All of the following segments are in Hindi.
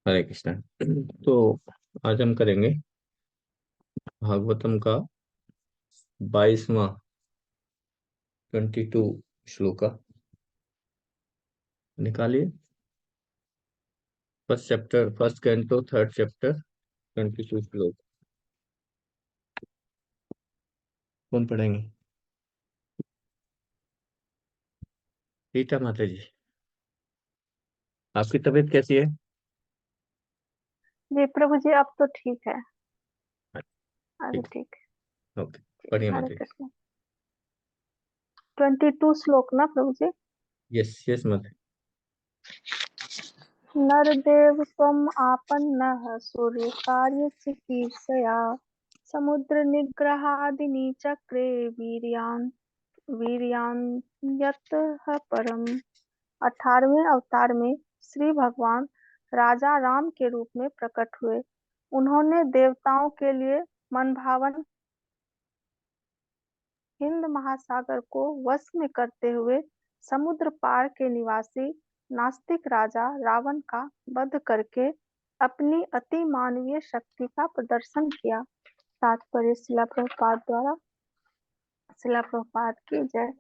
हरे कृष्णा। तो आज हम करेंगे भागवतम का 22वां 22 श्लोका। निकालिए। First chapter, first canto, third chapter, 22 श्लोक। कौन पढ़ेंगे? रीता माता जी, आपकी तबीयत कैसी है? जी प्रभु जी, अब तो ठीक है। अभी ठीक ठीक है, ओके। है। पढ़िए हरे माता जी। कृष्ण। 22 श्लोक ना प्रभु जी? यस यस माता जी। नरदेव त्वम् आपन्नः सूर्य कार्य चिकीर्षया समुद्र निग्रहादिनी चक्रे वीर्यान्यतः परम। 18वें अवतार में श्री भगवान राजा राम के रूप में प्रकट हुए। उन्होंने देवताओं के लिए मनभावन हिंद महासागर को वश में करते हुए समुद्र पार के निवासी नास्तिक राजा रावण का वध करके अपनी अति मानवीय शक्ति का प्रदर्शन किया। तात्पर्य शिला प्रभुपाद द्वारा। शिला प्रभुपाद की जय।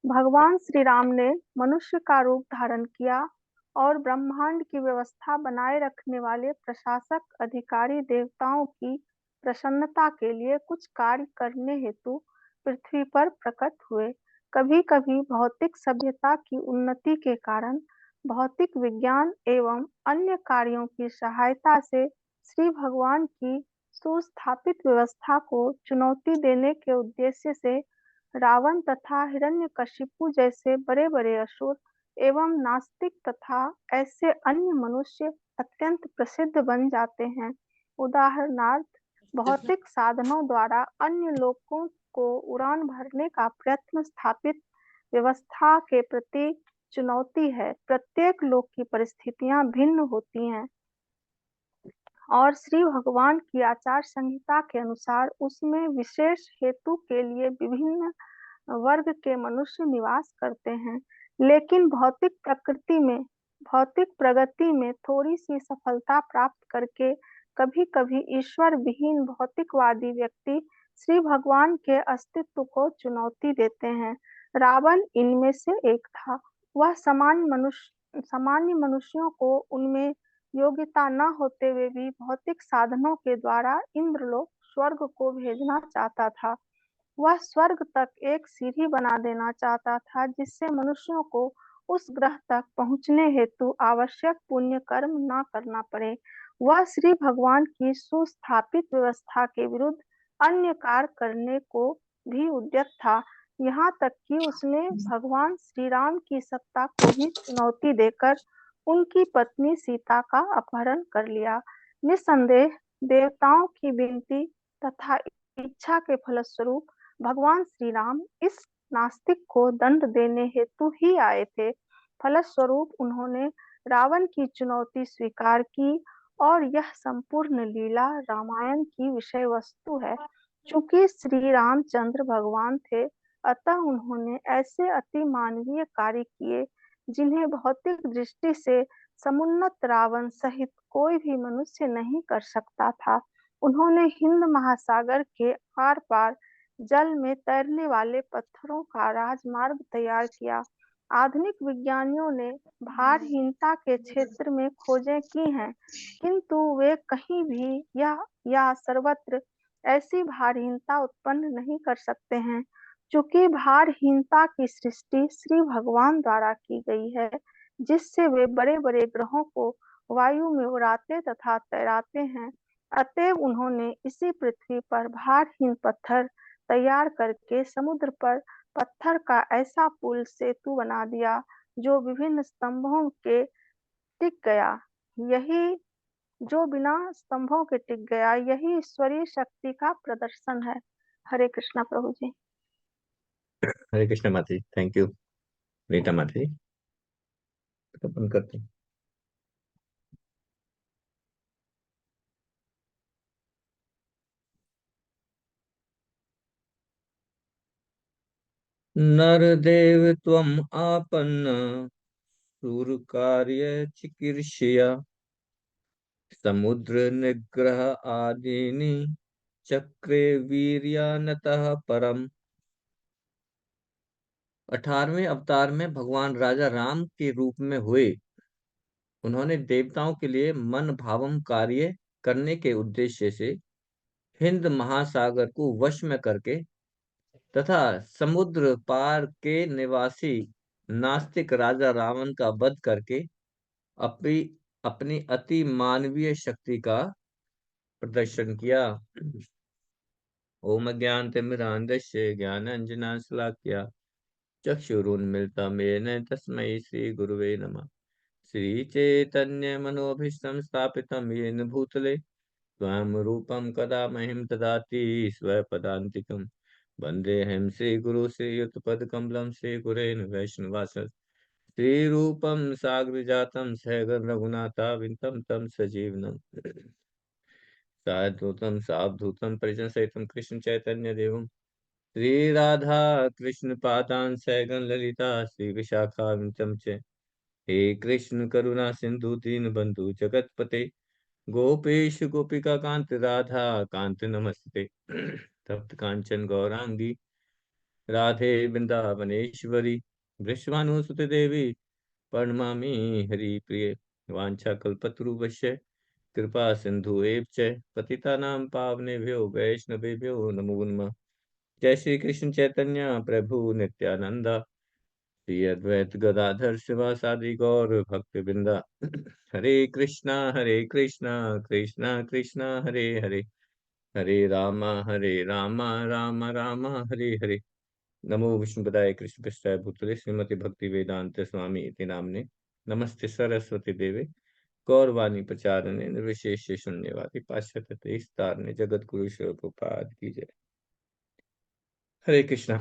भगवान श्री राम ने मनुष्य का रूप धारण किया और ब्रह्मांड की व्यवस्था बनाए रखने वाले प्रशासक अधिकारी देवताओं की प्रसन्नता के लिए कुछ कार्य करने हेतु पृथ्वी पर प्रकट हुए। कभी कभी भौतिक सभ्यता की उन्नति के कारण भौतिक विज्ञान एवं अन्य कार्यों की सहायता से श्री भगवान की सुस्थापित व्यवस्था को चुनौती देने के उद्देश्य से रावण तथा हिरण्यकशिपु जैसे बड़े बड़े असुर एवं नास्तिक तथा ऐसे अन्य मनुष्य अत्यंत प्रसिद्ध बन जाते हैं। उदाहरणार्थ, भौतिक साधनों द्वारा अन्य लोगों को उड़ान भरने का प्रयत्न स्थापित व्यवस्था के प्रति चुनौती है। प्रत्येक लोक की परिस्थितियां भिन्न होती हैं और श्री भगवान की आचार संहिता के अनुसार उसमें विशेष हेतु के लिए विभिन्न वर्ग के मनुष्य निवास करते हैं। लेकिन भौतिक प्रगति में थोड़ी सी सफलता प्राप्त करके कभी कभी ईश्वर विहीन भौतिकवादी व्यक्ति श्री भगवान के अस्तित्व को चुनौती देते हैं। रावण इनमें से एक था। वह सामान्य मनुष्यों को उनमें योग्यता न होते हुए भी भौतिक साधनों के द्वारा इंद्रलोक स्वर्ग को भेजना चाहता था। वह स्वर्ग तक एक सीढ़ी बना देना चाहता था जिससे मनुष्यों को उस ग्रह तक पहुंचने हेतु आवश्यक पुण्य कर्म न करना पड़े। वह श्री भगवान की सुस्थापित व्यवस्था के विरुद्ध अन्य कार्य करने को भी उद्यत था। यहाँ तक कि उसने भगवान श्री राम की सत्ता को भी चुनौती देकर उनकी पत्नी सीता का अपहरण कर लिया। निस्संदेह देवताओं की विनती तथा इच्छा के फलस्वरूप भगवान श्री राम इस नास्तिक को दंड देने हेतु ही आए थे। फलस्वरूप उन्होंने रावण की चुनौती स्वीकार की और यह संपूर्ण लीला रामायण की विषय वस्तु है। चूंकि श्री रामचंद्र भगवान थे, अतः उन्होंने ऐसे अति मानवीय कार्य किए जिन्हें भौतिक दृष्टि से समुन्नत रावण सहित कोई भी मनुष्य नहीं कर सकता था। उन्होंने हिंद महासागर के आर पार जल में तैरने वाले पत्थरों का राजमार्ग तैयार किया। आधुनिक विज्ञानियों ने भारहीनता के क्षेत्र में खोजें की हैं, किंतु वे कहीं भी या सर्वत्र ऐसी भारहीनता उत्पन्न नहीं कर सकते हैं। चूंकि भारहीनता की सृष्टि श्री भगवान द्वारा की गई है, जिससे वे बड़े बड़े ग्रहों को वायु में उड़ाते तथा तैराते हैं। अतएव उन्होंने इसी पृथ्वी पर भारहीन पत्थर तैयार करके समुद्र पर पत्थर का ऐसा पुल सेतु बना दिया जो विभिन्न स्तंभों के टिक गया। यही जो बिना स्तंभों के टिक गया, यही ईश्वरीय शक्ति का प्रदर्शन है। हरे कृष्णा प्रभु जी। हरे कृष्ण माता जी, थैंक यू। रीटा माता जी, तो बंद करते हैं। नरदेव त्वम् आपन्न शूरकार्य चिकीर्षया समुद्र निग्रह आदीनि चक्रे वीर्यानतः परम। 18वें अवतार में भगवान राजा राम के रूप में हुए। उन्होंने देवताओं के लिए मन भावम कार्य करने के उद्देश्य से हिंद महासागर को वश में करके तथा समुद्र पार के निवासी नास्तिक राजा रावण का वध करके अपनी अपनी अति मानवीय शक्ति का प्रदर्शन किया। ओम ज्ञानतिमिरान्धस्य ज्ञानाञ्जनशलाकया चक्षुरुन्मिलितं येन तस्मै श्रीगुरुवे नमः। श्रीचैतन्यमनोभीष्टं स्थापितं येन भूतले स्वयं रूपं कदा मह्यं ददाति स्वपदान्तिकं। वन्देऽहं श्रीगुरु श्रीयुतपदकमलं श्रीगुरेण वैष्णवास श्रीरूपं साग्रजातं सहगण रघुनाथावितं तं सजीवनम् साद्वैतं सावधूतं परिजन सहितं कृष्ण चैतन्य देवं श्री राधा कृष्ण पादान सैगन ललिता श्री विशाखान्वितं च। हे कृष्ण करुणा सिंधु दीन बंधु जगतपते गोपेश गोपिका कांत राधा कांत नमस्ते। तप्त कांचन गौरांगी राधे वृंदावनेश्वरी वृषभानुसुते देवी प्रणमामि हरिप्रिये। वाञ्छाकल्पतरुभ्यश्च कृपा सिंधु एव च पतितानां पावनेभ्यो वैष्णवेभ्यो नमो नमः। जय श्री कृष्ण चैतन्य प्रभु नित्यानंदा श्री अद्वैत गदाधर शिवासादि गौर भक्त वृंदा। हरे कृष्णा कृष्णा कृष्णा हरे हरे हरे राम राम राम हरे हरे। नमो विष्णुपदाय कृष्ण पृष्ठाय भूतले श्रीमती भक्ति वेदांत स्वामी इति नामने। नमस्ते सरस्वती देवे गौरवाणी प्रचारणे निर्विशेष शून्यवादी पाश्चात्य तारणे जगत गुरु शिवपाद की जय। हरे कृष्णा।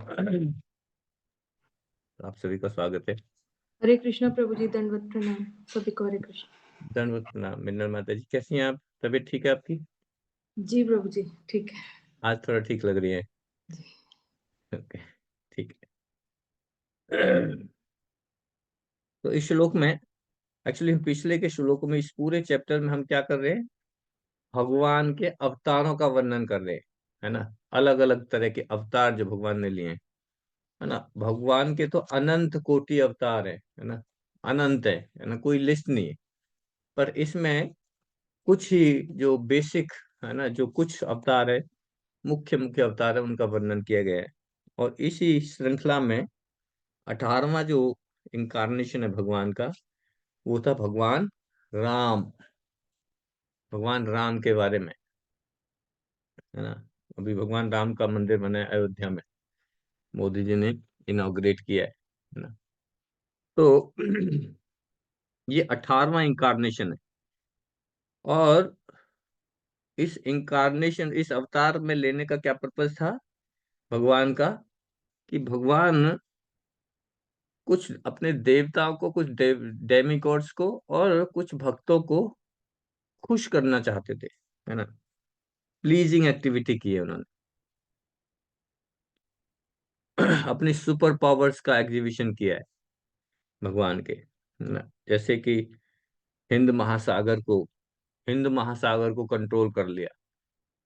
आप सभी का स्वागत है। हरे कृष्णा प्रभु जी, दंडवत प्रणाम सभी को। हरे कृष्ण। दंडवत प्रणाम। मिन्नर माता जी, कैसी हैं आप? तबीयत ठीक है आपकी? जी प्रभु जी, ठीक है। आज थोड़ा ठीक लग रही है। ओके, ठीक है। तो इस श्लोक में, एक्चुअली हम पिछले के श्लोकों में, इस पूरे चैप्टर में हम क्या कर रहे हैं? भगवान के अवतारों का वर्णन कर रहे हैं, है ना। अलग अलग तरह के अवतार जो भगवान ने लिए हैं, है ना। भगवान के तो अनंत कोटि अवतार है ना। अनंत है ना, कोई लिस्ट नहीं है। पर इसमें कुछ ही जो बेसिक, है ना, जो कुछ अवतार है, मुख्य मुख्य अवतार है, उनका वर्णन किया गया है। और इसी श्रृंखला में 18वां जो इंकारनेशन है भगवान का, वो था भगवान राम। भगवान राम के बारे में, है ना। अभी भगवान राम का मंदिर बना है अयोध्या में, मोदी जी ने इनॉग्रेट किया है ना। तो ये 18वां इंकारनेशन है। और इस अवतार में लेने का क्या पर्पज था भगवान का? कि भगवान कुछ अपने देवताओं को, कुछ डेमिगॉड्स को और कुछ भक्तों को खुश करना चाहते थे, है ना। प्लीजिंग एक्टिविटी की है उन्होंने। अपनी सुपर पावर्स का एग्जीबिशन किया है भगवान के, है ना। जैसे कि हिंद महासागर को हिंद महासागर को कंट्रोल कर लिया,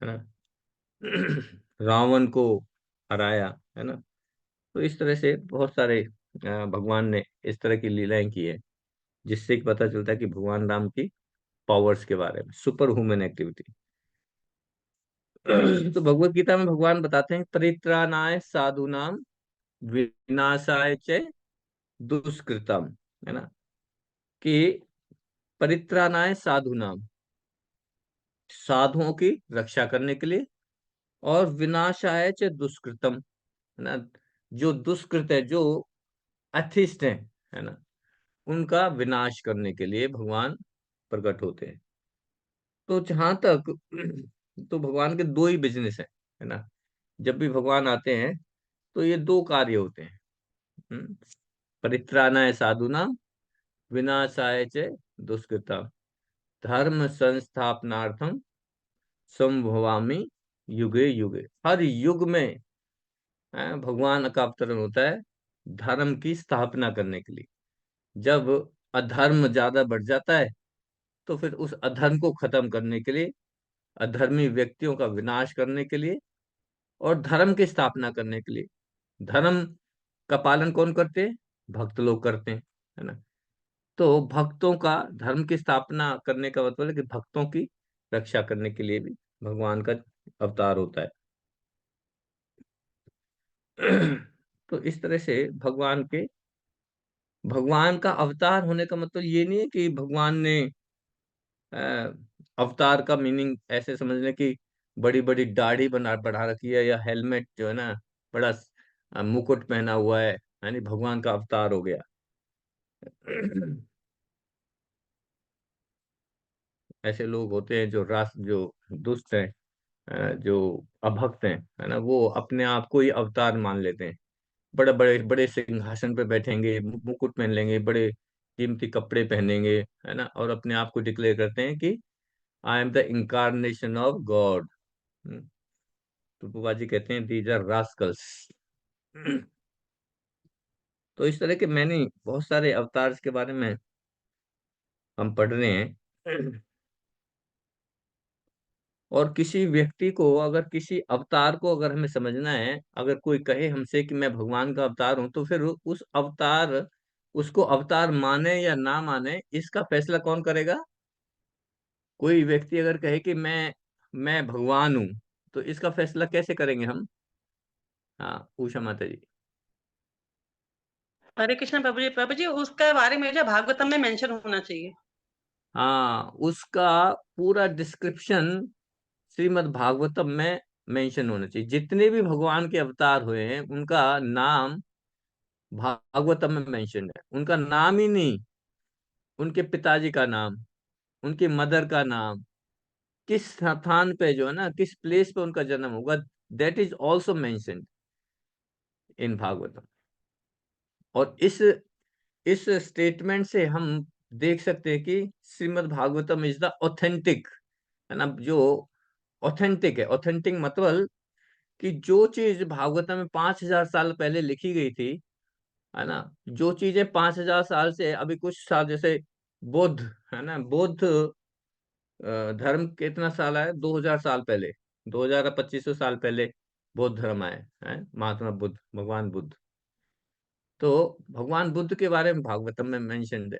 है ना। रावण को हराया, है ना। तो इस तरह से बहुत सारे भगवान ने इस तरह की लीलाएं की है, जिससे कि पता चलता है कि भगवान राम की पावर्स के बारे में, सुपर ह्यूमन एक्टिविटी। तो भगवत गीता में भगवान बताते हैं, परित्राणाय साधुनाम विनाशाय च दुष्कृतम, है ना। कि परित्राणाय साधुनाम, साधुओं की रक्षा करने के लिए, और विनाशाय च दुष्कृतम, है ना। जो दुष्कृत है, जो अथिस्ट है ना, उनका विनाश करने के लिए भगवान प्रकट होते हैं। तो जहां तक तो भगवान के दो ही बिजनेस है ना। जब भी भगवान आते हैं तो ये दो कार्य होते हैं। परित्राणाय साधूनां विनाशाय च दुष्कृतां धर्म संस्थापनार्थम संभवामि युगे युगे। हर युग में भगवान का अवतरण होता है धर्म की स्थापना करने के लिए। जब अधर्म ज्यादा बढ़ जाता है तो फिर उस अधर्म को खत्म करने के लिए, अधर्मी व्यक्तियों का विनाश करने के लिए और धर्म की स्थापना करने के लिए। धर्म का पालन कौन करते हैं? भक्त लोग करते हैं, है ना। तो भक्तों का धर्म की स्थापना करने का मतलब है कि भक्तों की रक्षा करने के लिए भी भगवान का अवतार होता है। तो इस तरह से भगवान का अवतार होने का मतलब ये नहीं है कि भगवान ने अ, अवतार का मीनिंग ऐसे समझ लें कि बड़ी बड़ी दाढ़ी बना बढ़ा रखी है या हेलमेट जो है ना, बड़ा मुकुट पहना हुआ है, यानी भगवान का अवतार हो गया। ऐसे लोग होते हैं जो जो दुष्ट हैं, जो अभक्त हैं, है ना, वो अपने आप को ही अवतार मान लेते हैं। बड़े बड़े बड़े सिंहासन पे बैठेंगे, मुकुट पहन लेंगे, बड़े कीमती कपड़े पहनेंगे, है ना, और अपने आप को डिक्लेयर करते हैं कि I am the incarnation of God. Prabhupada ji कहते हैं दीज आर रास्कल्स। तो इस तरह के मैंने बहुत सारे अवतार के बारे में हम पढ़ रहे हैं। और किसी व्यक्ति को अगर किसी अवतार को अगर हमें समझना है, अगर कोई कहे हमसे कि मैं भगवान का अवतार हूं, तो फिर उस अवतार उसको अवतार माने या ना माने, इसका फैसला कौन करेगा? कोई व्यक्ति अगर कहे कि मैं भगवान हूं, तो इसका फैसला कैसे करेंगे हम? हाँ, उषा माता जी। हरे कृष्ण प्रभु जी। प्रभु जी, उसके बारे में जो भागवतम में मेंशन होना चाहिए। हाँ, उसका पूरा डिस्क्रिप्शन श्रीमद् भागवतम में मेंशन होना चाहिए। जितने भी भगवान के अवतार हुए हैं उनका नाम भागवतम में मेंशन है। उनका नाम ही नहीं, उनके पिताजी का नाम, उनकी मदर का नाम, किस स्थान पे जो है ना, किस प्लेस पे उनका जन्म होगा, that is also mentioned in Bhagavatam. और इस स्टेटमेंट से हम देख सकते हैं कि Shrimad Bhagavatam is the authentic, है ना, जो ऑथेंटिक है। ऑथेंटिक मतलब कि जो चीज भागवतम में 5,000 साल पहले लिखी गई थी, है ना, जो चीजें 5,000 साल से अभी कुछ साल, जैसे बुद्ध, है ना, बुद्ध धर्म कितना साल आया? 2,000 साल पहले, 2,000 2500 साल पहले बौद्ध धर्म आए हैं, महात्मा बुद्ध, भगवान बुद्ध। तो भगवान बुद्ध के बारे में भागवतम में मेंशन है।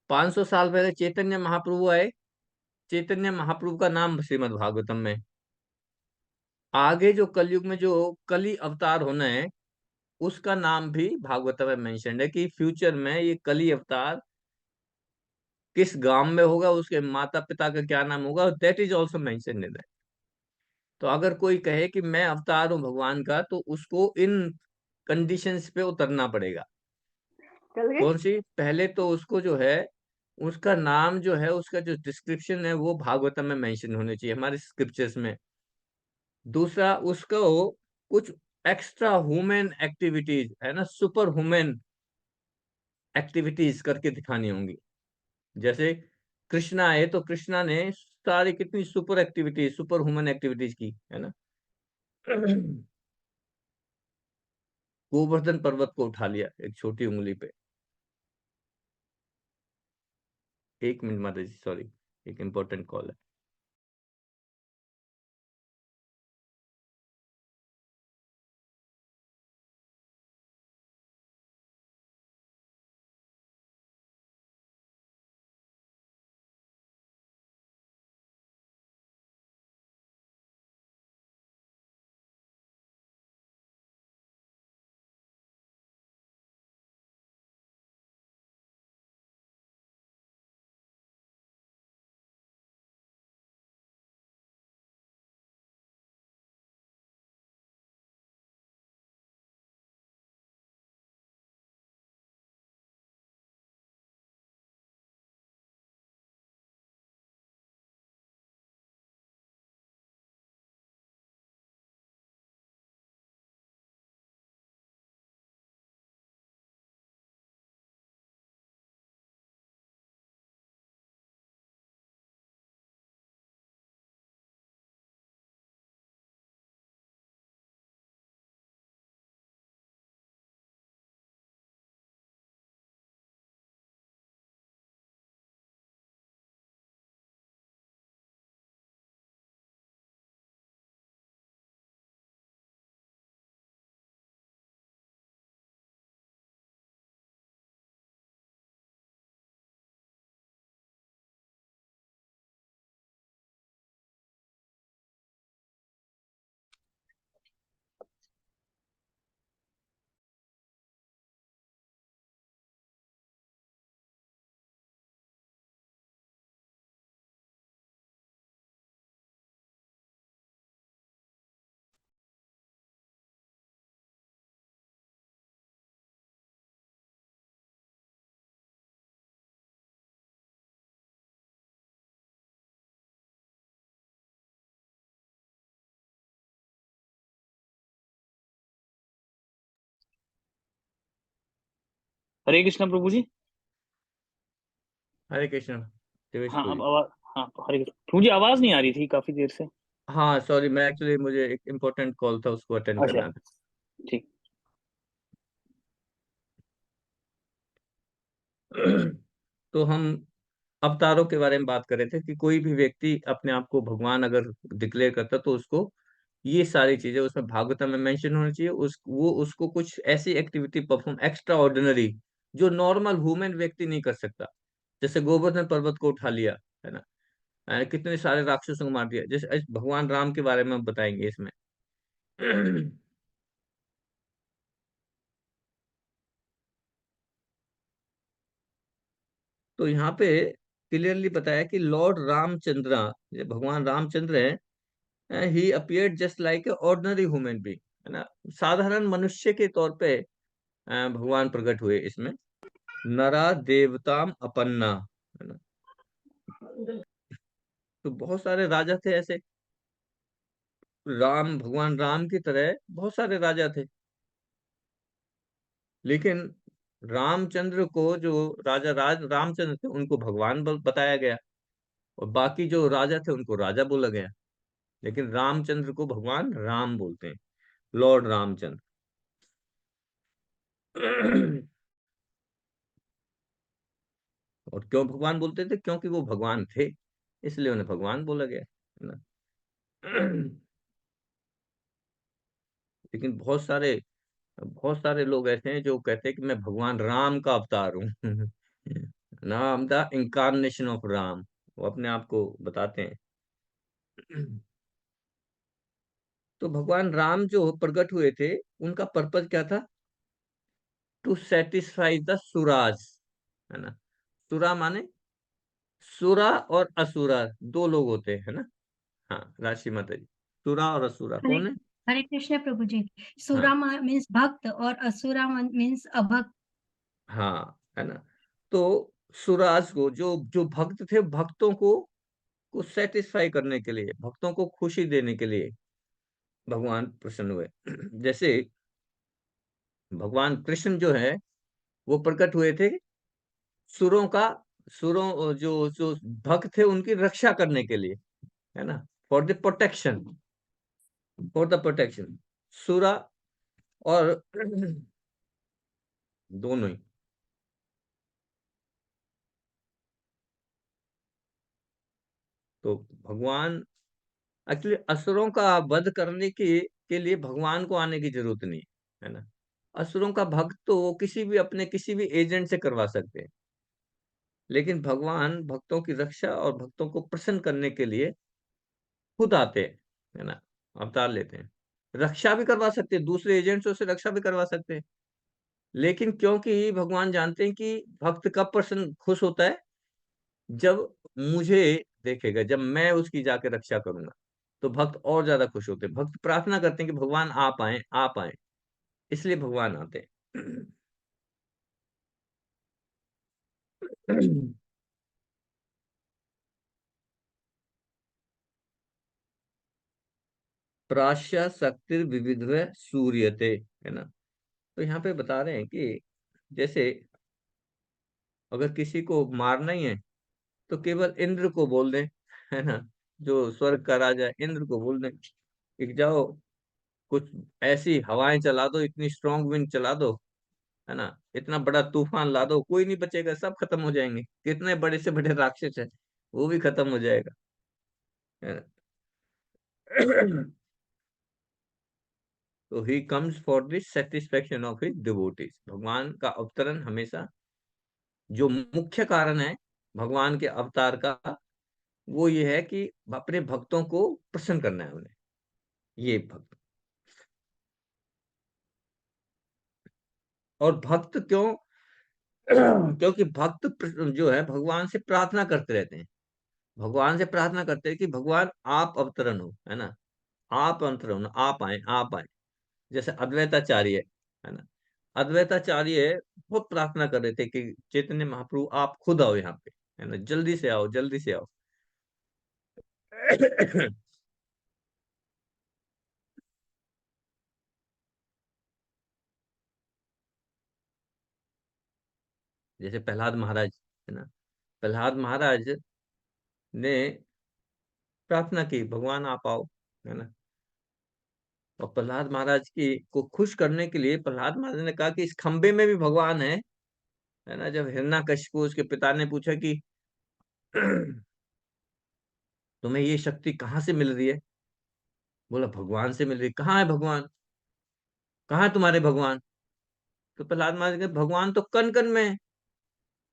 500 साल पहले चैतन्य महाप्रभु आए, चैतन्य महाप्रभु का नाम श्रीमद् भागवतम में। आगे जो कलयुग में जो कली अवतार होना है, उसका नाम भी भागवतम में मेंशन है कि फ्यूचर में ये कली अवतार किस गांव में होगा, उसके माता पिता का क्या नाम होगा, that is also mention in. तो अगर कोई कहे कि मैं अवतार हूं भगवान का, तो उसको इन कंडीशंस पे उतरना पड़ेगा। चल गए। कौन सी? पहले तो उसको जो है, उसका नाम जो है, उसका जो डिस्क्रिप्शन है वो भागवतम में मेंशन होने चाहिए, हमारे स्क्रिप्चर्स में। दूसरा, उसको कुछ एक्स्ट्रा ह्यूमन एक्टिविटीज, है ना, सुपर ह्यूमन एक्टिविटीज करके दिखानी होंगी। जैसे कृष्णा है तो कृष्णा ने सारी कितनी super activities, super human activities की, है ना। गोवर्धन पर्वत को उठा लिया एक छोटी उंगली पे। एक मिनट माता जी, सॉरी, एक इम्पोर्टेंट कॉल है। हरे कृष्ण प्रभु जी। हरे कृष्ण देवेश हाँ अब पुरी। आवाज, हाँ हरे कृष्ण प्रभु जी, आवाज नहीं आ रही थी काफी देर से। हाँ सॉरी, मैं एक्चुअली मुझे एक इम्पोर्टेंट कॉल था, उसको अटेंड अच्छा करना था। ठीक। तो हम अवतारों के बारे में बात कर रहे थे कि कोई भी व्यक्ति अपने आप को भगवान अगर डिक्लेयर करता तो उसको ये सारी चीजें उसमें भागवतम में मेंशन होनी चाहिए। वो उसको कुछ ऐसी एक्टिविटी परफॉर्म एक्स्ट्रा ऑर्डिनरी जो नॉर्मल ह्यूमन व्यक्ति नहीं कर सकता। जैसे गोवर्धन पर्वत को उठा लिया, है ना। कितने सारे राक्षसों को मार दिया, जैसे आज भगवान राम के बारे में हम बताएंगे इसमें। तो यहाँ पे क्लियरली बताया कि लॉर्ड रामचंद्र, ये भगवान रामचंद्र है, ही appeared just like a ordinary human being, है ना। साधारण मनुष्य के तौर पे भगवान प्रकट हुए इसमें। नरा देवताम अपन्ना, है ना। तो बहुत सारे राजा थे ऐसे, राम भगवान राम की तरह बहुत सारे राजा थे, लेकिन रामचंद्र को जो रामचंद्र थे उनको भगवान बताया गया, और बाकी जो राजा थे उनको राजा बोला गया। लेकिन रामचंद्र को भगवान राम बोलते हैं, लॉर्ड रामचंद्र। और क्यों भगवान बोलते थे? क्योंकि वो भगवान थे, इसलिए उन्हें भगवान बोला गया, है ना। लेकिन बहुत सारे लोग ऐसे हैं जो कहते हैं कि मैं भगवान राम का अवतार हूँ। नाम द इंकारनेशन ऑफ राम, वो अपने आप को बताते हैं। तो भगवान राम जो प्रकट हुए थे, उनका पर्पज क्या था? टू सेटिस्फाई द सुराज, है ना। सुरा माने, सुरा और असुरा दो लोग होते हैं, है ना। हाँ राशि माता जी, सुरा और असुरा हरे कौन है? हरे कृष्ण प्रभु जी। हाँ सुरा मीन्स भक्त और असुरा मीन्स अभक्त। हाँ, है ना। तो सुराज को, जो जो भक्त थे, भक्तों को सेटिस्फाई करने के लिए, भक्तों को खुशी देने के लिए भगवान प्रसन्न हुए। जैसे भगवान कृष्ण जो है, वो प्रकट हुए थे सुरों का, सुरों जो जो भक्त थे उनकी रक्षा करने के लिए, है ना। For the protection, for the protection, सुरा और दोनों ही। तो भगवान एक्चुअली असुरों का वध करने के लिए भगवान को आने की जरूरत नहीं है ना। असुरों का भक्त तो वो अपने किसी भी एजेंट से करवा सकते हैं, लेकिन भगवान भक्तों की रक्षा और भक्तों को प्रसन्न करने के लिए खुद आते हैं, है ना। अवतार लेते हैं। रक्षा भी करवा सकते हैं, दूसरे एजेंट्स से रक्षा भी करवा सकते हैं, लेकिन क्योंकि भगवान जानते हैं कि भक्त कब प्रसन्न खुश होता है, जब मुझे देखेगा, जब मैं उसकी जाके रक्षा करूंगा, तो भक्त और ज्यादा खुश होते हैं। भक्त प्रार्थना करते हैं कि भगवान आप आए, आप आए, इसलिए भगवान आते हैं। प्राश्य शक्ति विविध सूर्यते, है ना। तो यहाँ पे बता रहे हैं कि जैसे अगर किसी को मारना ही है तो केवल इंद्र को बोल दें, है ना। जो स्वर्ग का राजा है, इंद्र को बोल दें कि जाओ, कुछ ऐसी हवाएं चला दो, इतनी स्ट्रॉन्ग विंड चला दो, है ना, इतना बड़ा तूफान ला दो, कोई नहीं बचेगा, सब खत्म हो जाएंगे। कितने बड़े से बड़े राक्षस है, वो भी खत्म हो जाएगा, है ना। तो he comes for the satisfaction of his devotees. भगवान का अवतरण हमेशा, जो मुख्य कारण है भगवान के अवतार का, वो ये है कि अपने भक्तों को प्रसन्न करना है उन्हें, ये भक्त। और भक्त क्यों? क्योंकि भक्त जो है भगवान से प्रार्थना करते रहते हैं, भगवान से प्रार्थना करते हैं कि भगवान आप अवतरण हो, है ना, आप अवतरण हो, आप आए, आप आए। जैसे अद्वैताचार्य है ना, अद्वैताचार्य बहुत प्रार्थना कर रहे थे कि चैतन्य महाप्रभु आप खुद आओ यहाँ पे, है ना, जल्दी से आओ, जल्दी से आओ। जैसे प्रहलाद महाराज है ना, प्रहलाद महाराज ने प्रार्थना की भगवान आप आओ, है ना। और प्रहलाद महाराज की को खुश करने के लिए प्रहलाद महाराज ने कहा कि इस खंबे में भी भगवान है ना। जब हिरण्यकशिपु उसके पिता ने पूछा कि तुम्हें ये शक्ति कहाँ से मिल रही है, बोला भगवान से मिल रही। कहाँ है भगवान, कहाँ है तुम्हारे भगवान? तो प्रहलाद महाराज ने कहा, भगवान तो कन कन में है,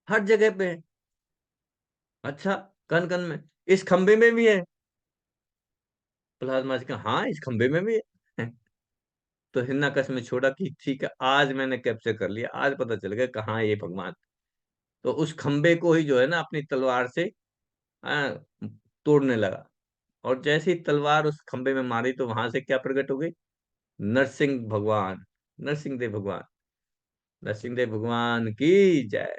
हर जगह पे है। अच्छा, कन कन में, इस खंबे में भी है? प्रहलाद महाराज का हाँ इस खंबे में भी है। तो हिरण्यकशिपु में छोड़ा कि ठीक है, आज मैंने कैप्चर कर लिया, आज पता चल गया कहाँ है ये भगवान। तो उस खंबे को ही जो है ना अपनी तलवार से आ, तोड़ने लगा। और जैसे ही तलवार उस खंबे में मारी तो वहां से क्या प्रकट हो गई? नरसिंह भगवान, नरसिंह देव भगवान, नरसिंह देव भगवान की जय।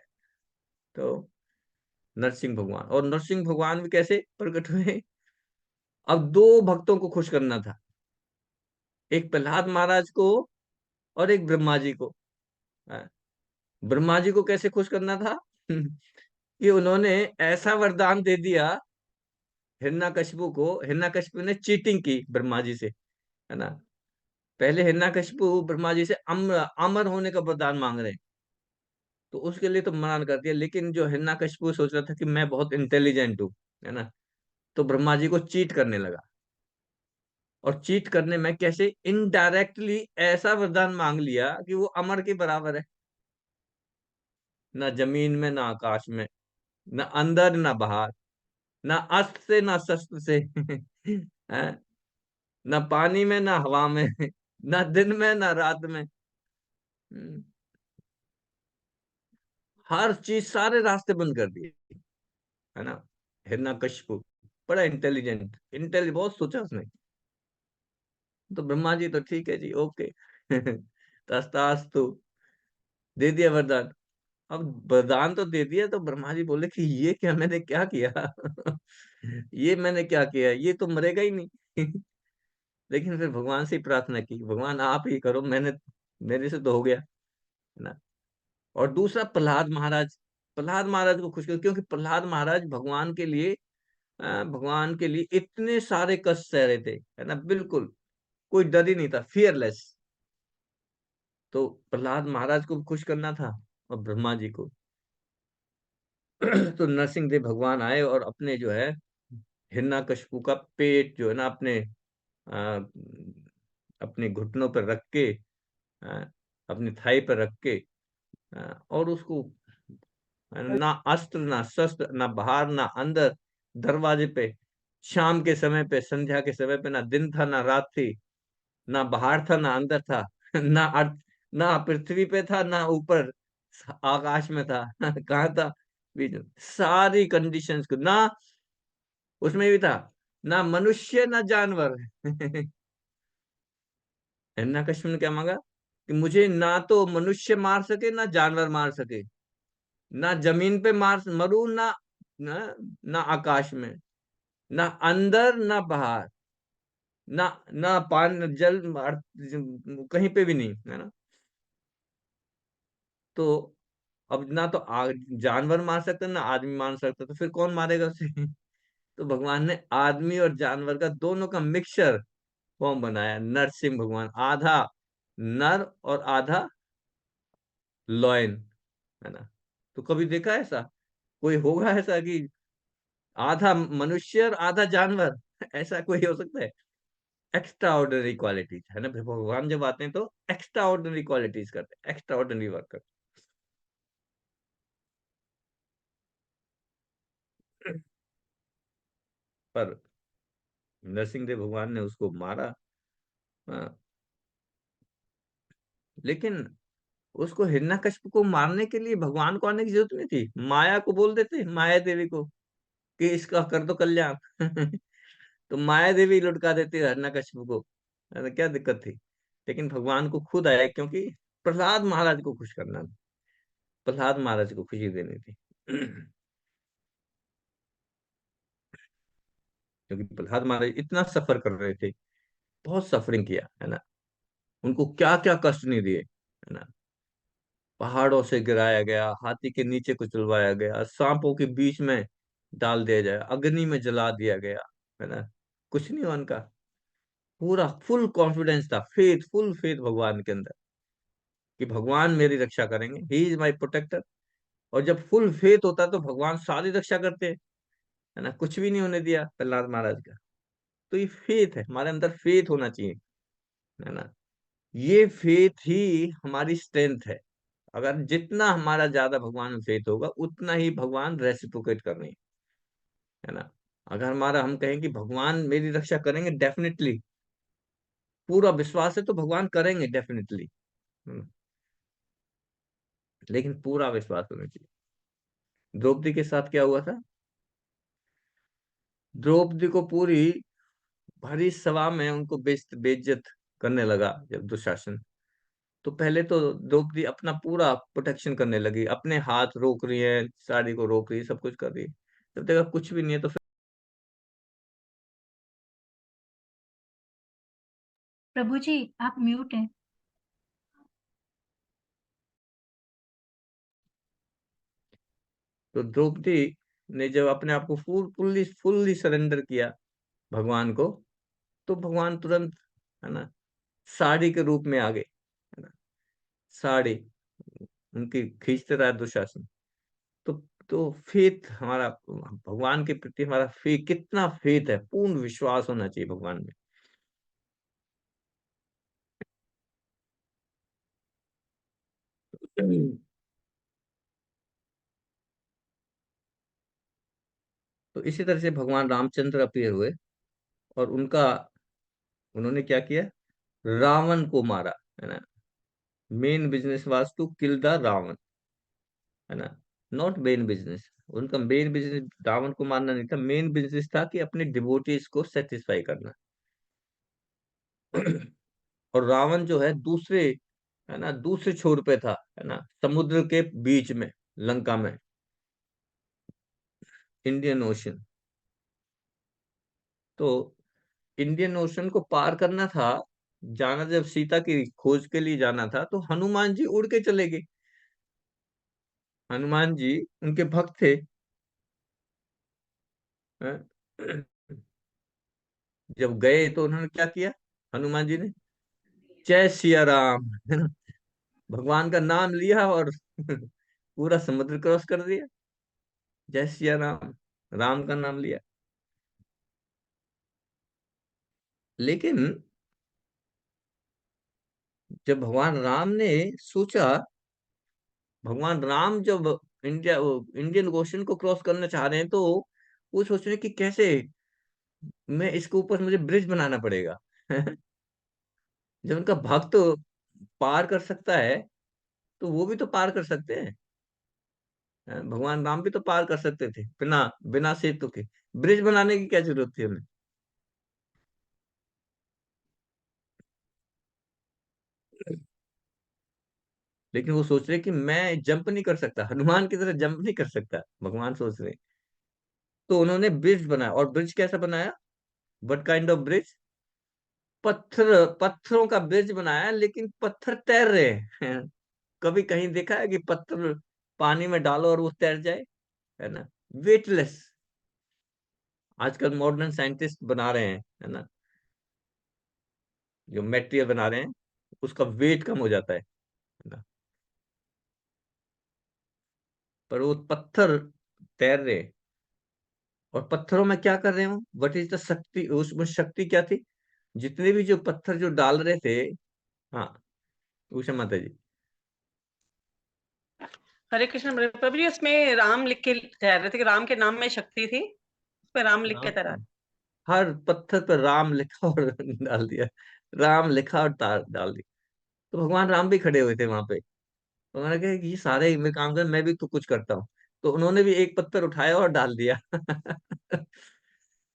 तो नरसिंह भगवान, और नरसिंह भगवान भी कैसे प्रकट हुए? अब दो भक्तों को खुश करना था, एक प्रहलाद महाराज को और एक ब्रह्मा जी को। हाँ, ब्रह्मा जी को कैसे खुश करना था? कि उन्होंने ऐसा वरदान दे दिया हिरण्यकशिपु को। हिरण्यकशिपु ने चीटिंग की ब्रह्मा जी से, है ना। पहले हिरण्यकशिपु ब्रह्मा जी से अमर अमर होने का वरदान मांग रहे हैं, तो उसके लिए तो मना कर दिया। लेकिन जो हिरण्यकशिपु सोच रहा था कि मैं बहुत इंटेलिजेंट हूँ, है ना, तो ब्रह्मा जी को चीट करने लगा। और चीट करने में कैसे? इनडायरेक्टली ऐसा वरदान मांग लिया कि वो अमर के बराबर है। ना जमीन में ना आकाश में, ना अंदर ना बाहर, ना अस्त्र से ना शस्त्र से हैं? ना पानी में ना हवा में, ना दिन में ना रात में। हम्म, हर चीज, सारे रास्ते बंद कर दिए, है ना। हिरण्यकशिपु बड़ा इंटेलिजेंट, बहुत सोचा उसने। तो ब्रह्मा जी तो ठीक है जी, ओके तस्थास्तु, दे दिया वरदान। अब वरदान तो दे दिया, तो ब्रह्मा जी बोले कि ये क्या, मैंने क्या किया ये मैंने क्या किया, ये तो मरेगा ही नहीं लेकिन फिर भगवान से ही प्रार्थना की, भगवान आप ही करो, मैंने, मेरे से तो हो गया, है ना। और दूसरा प्रहलाद महाराज, प्रहलाद महाराज को खुश कर, क्योंकि प्रहलाद महाराज भगवान के लिए भगवान के लिए इतने सारे कष्ट सह रहे थे, है ना, बिल्कुल कोई डर ही नहीं था, फियरलेस। तो प्रहलाद महाराज को भी खुश करना था और ब्रह्मा जी को तो नरसिंह देव भगवान आए और अपने जो है हिरण्यकशिपु का पेट जो है ना आ, अपने घुटनों पर रख के, आ, अपनी थाई पर रख के, और उसको ना अस्त्र ना शस्त्र, ना बाहर ना अंदर, दरवाजे पे, शाम के समय पे, संध्या के समय पे, ना दिन था ना रात थी, ना बाहर था ना अंदर था ना अर्थ, ना पृथ्वी पे था ना ऊपर आकाश में था कहाँ था? बीच में। सारी कंडीशंस को ना, उसमें भी था ना मनुष्य ना जानवर हिरण्यकशिपु ने क्या मांगा? कि मुझे ना तो मनुष्य मार सके ना जानवर मार सके, ना जमीन पे मार मरू ना, ना आकाश में, ना अंदर ना बाहर, ना ना पानी जल कहीं पे भी नहीं, है ना। तो अब ना तो जानवर मार सकता ना आदमी मार सकता, तो फिर कौन मारेगा उसे तो भगवान ने आदमी और जानवर का दोनों का मिक्सचर फॉर्म बनाया, नरसिंह भगवान, आधा नर और आधा लॉयन, है ना। तो कभी देखा है ऐसा? कोई होगा ऐसा कि आधा मनुष्य और आधा जानवर ऐसा कोई हो सकता है? एक्स्ट्रा ऑर्डिनरी क्वालिटीज, है ना। भगवान जब आते हैं तो एक्स्ट्रा ऑर्डिनरी क्वालिटीज करते हैं, एक्स्ट्रा ऑर्डिनरी वर्क करते हैं। पर नरसिंह देव भगवान ने उसको मारा, हाँ, लेकिन उसको, हिरण्यकशिपु को मारने के लिए भगवान को आने की जरूरत नहीं थी, माया को बोल देते, माया देवी को कि इसका कर दो कल्याण तो माया देवी लुटका देती हिरण्यकशिपु को, है ना, क्या दिक्कत थी? लेकिन भगवान को खुद आया, क्योंकि प्रहलाद महाराज को खुश करना था, प्रहलाद महाराज को खुशी देनी थी क्योंकि प्रहलाद महाराज इतना सफर कर रहे थे, बहुत सफरिंग किया, है ना, उनको क्या क्या कष्ट नहीं दिए, है ना। पहाड़ों से गिराया गया, हाथी के नीचे कुचलवाया गया, सांपों के बीच में डाल दिया जाए, अग्नि में जला दिया गया, है ना, कुछ नहीं हुआ उनका। पूरा फुल कॉन्फिडेंस था, फेथ, फुल फेथ भगवान के अंदर कि भगवान मेरी रक्षा करेंगे, ही इज माई प्रोटेक्टर। और जब फुल फेथ होता है तो भगवान सारी रक्षा करते हैं, है ना, कुछ भी नहीं होने दिया प्रहलाद महाराज का। तो ये फेथ है, हमारे अंदर फेथ होना चाहिए, है ना। ये फेथ ही हमारी स्ट्रेंथ है। अगर जितना हमारा ज्यादा भगवान में फेथ होगा उतना ही भगवान रेसिप्रोकेट कर रहे हैं, है ना। अगर हमारा हम कहें कि भगवान मेरी रक्षा करेंगे डेफिनेटली, पूरा विश्वास है तो भगवान करेंगे डेफिनेटली, लेकिन पूरा विश्वास होना चाहिए। द्रौपदी के साथ क्या हुआ था? द्रौपदी को पूरी भरी सभा में उनको बेइज्जत करने लगा जब दुशासन। तो पहले तो द्रौपदी अपना पूरा प्रोटेक्शन करने लगी, अपने हाथ रोक रही है, साड़ी को रोक रही है, सब कुछ कर रही है। जब देखा कुछ भी नहीं है तो प्रभु जी आप म्यूट हैं। तो द्रौपदी ने जब अपने आप को फुल्ली फुल्ली सरेंडर किया भगवान को, तो भगवान तुरंत, है ना, साड़ी के रूप में आ गए, है ना। साड़ी उनकी खींचते रहा दुशासन। तो तो फेथ हमारा, भगवान के प्रति हमारा फेथ, कितना फेथ है, पूर्ण विश्वास होना चाहिए भगवान में। तो इसी तरह से भगवान रामचंद्र अपीयर हुए, और उन्होंने क्या किया? रावण को मारा, है ना। Main business was to kill the Ravana, है ना, नॉट मेन बिजनेस। उनका मेन बिजनेस रावण को मारना नहीं था, मेन बिजनेस था कि अपने डिवोटीज को सेटिस्फाई करना। और रावण जो है दूसरे, है ना, दूसरे छोर पे था, है ना, समुद्र के बीच में, लंका में, इंडियन ओशन। तो इंडियन ओशन को पार करना था, जाना, जब सीता की खोज के लिए जाना था तो हनुमान जी उड़ के चले गए। हनुमान जी उनके भक्त थे, हैं? जब गए तो उन्होंने क्या किया? हनुमान जी ने जय सिया राम, है ना, भगवान का नाम लिया और पूरा समुद्र क्रॉस कर दिया। जय सिया राम, राम का नाम लिया। लेकिन जब भगवान राम ने सोचा, भगवान राम जब इंडियन ओशन को क्रॉस करना चाह रहे हैं, तो वो सोच रहे कि कैसे मैं इसके ऊपर, मुझे ब्रिज बनाना पड़ेगा। जब उनका भक्त पार कर सकता है तो वो भी तो पार कर सकते हैं। भगवान राम भी तो पार कर सकते थे बिना बिना सेतु के। ब्रिज बनाने की क्या जरूरत थी उन्हें? लेकिन वो सोच रहे कि मैं जंप नहीं कर सकता, हनुमान की तरह जंप नहीं कर सकता, भगवान सोच रहे। तो उन्होंने ब्रिज बनाया, और ब्रिज कैसा बनाया? What kind of bridge? पत्थरों का ब्रिज बनाया, लेकिन पत्थर तैर रहे हैं। कभी कहीं देखा है कि पत्थर पानी में डालो और वो तैर जाए, है ना, वेटलेस। आजकल मॉडर्न साइंटिस्ट बना रहे हैं, है ना, जो मेटेरियल बना रहे हैं उसका वेट कम हो जाता है ना, पर वो पत्थर तैर रहे हैं। और पत्थरों में क्या कर रहे हो? व्हाट इज द शक्ति, उसमें शक्ति क्या थी? जितने भी जो पत्थर जो डाल रहे थे, हाँ, उषा माता जी। हरे कृष्ण प्रभु जी, इसमें राम लिख के कह रहे थे कि राम के नाम में शक्ति थी, उस पे राम लिख के तैरा। राम, हर पत्थर पर राम लिखा और डाल दिया, राम लिखा और डाल दिया। तो भगवान राम भी खड़े हुए थे वहां पे। तो उन्होंने कहा कि ये सारे मैं काम कर, मैं भी तो कुछ करता हूँ। तो उन्होंने भी एक पत्थर उठाया और डाल दिया।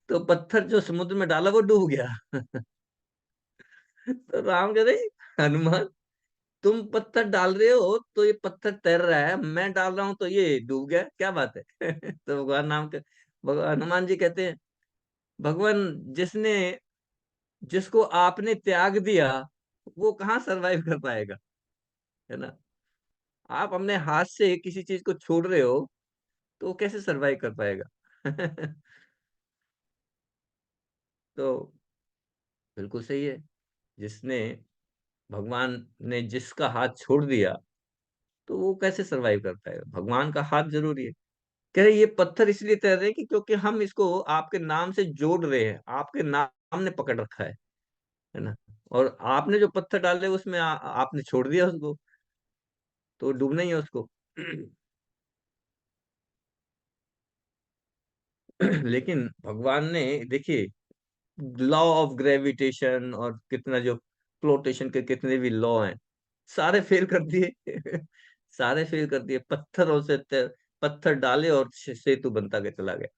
तो पत्थर जो समुद्र में डाला वो डूब गया। तो राम कह रहे, हनुमान, तुम पत्थर डाल रहे हो तो ये पत्थर तैर रहा है, मैं डाल रहा हूं तो ये डूब गया, क्या बात है? तो भगवान हनुमान जी कहते हैं, भगवान, जिसने जिसको आपने त्याग दिया वो कहाँ सरवाइव कर पाएगा, है ना। आप अपने हाथ से किसी चीज को छोड़ रहे हो तो वो कैसे सरवाइव कर पाएगा? तो बिल्कुल सही है। जिसने भगवान ने जिसका हाथ छोड़ दिया तो वो कैसे सरवाइव कर पाएगा? भगवान का हाथ जरूरी है। कह रहे ये पत्थर इसलिए तैर रहे हैं कि क्योंकि हम इसको आपके नाम से जोड़ रहे हैं, आपके नाम ने पकड़ रखा है ना। और आपने जो पत्थर डाले उसमें आपने छोड़ दिया उसको, तो डूबना ही है उसको। लेकिन भगवान ने, देखिए, लॉ ऑफ ग्रेविटेशन और कितना जो फ्लोटेशन के कितने भी लॉ हैं, सारे फेल कर दिए। सारे फेल कर दिए। पत्थरों से पत्थर डाले और सेतु बनता के चला गया।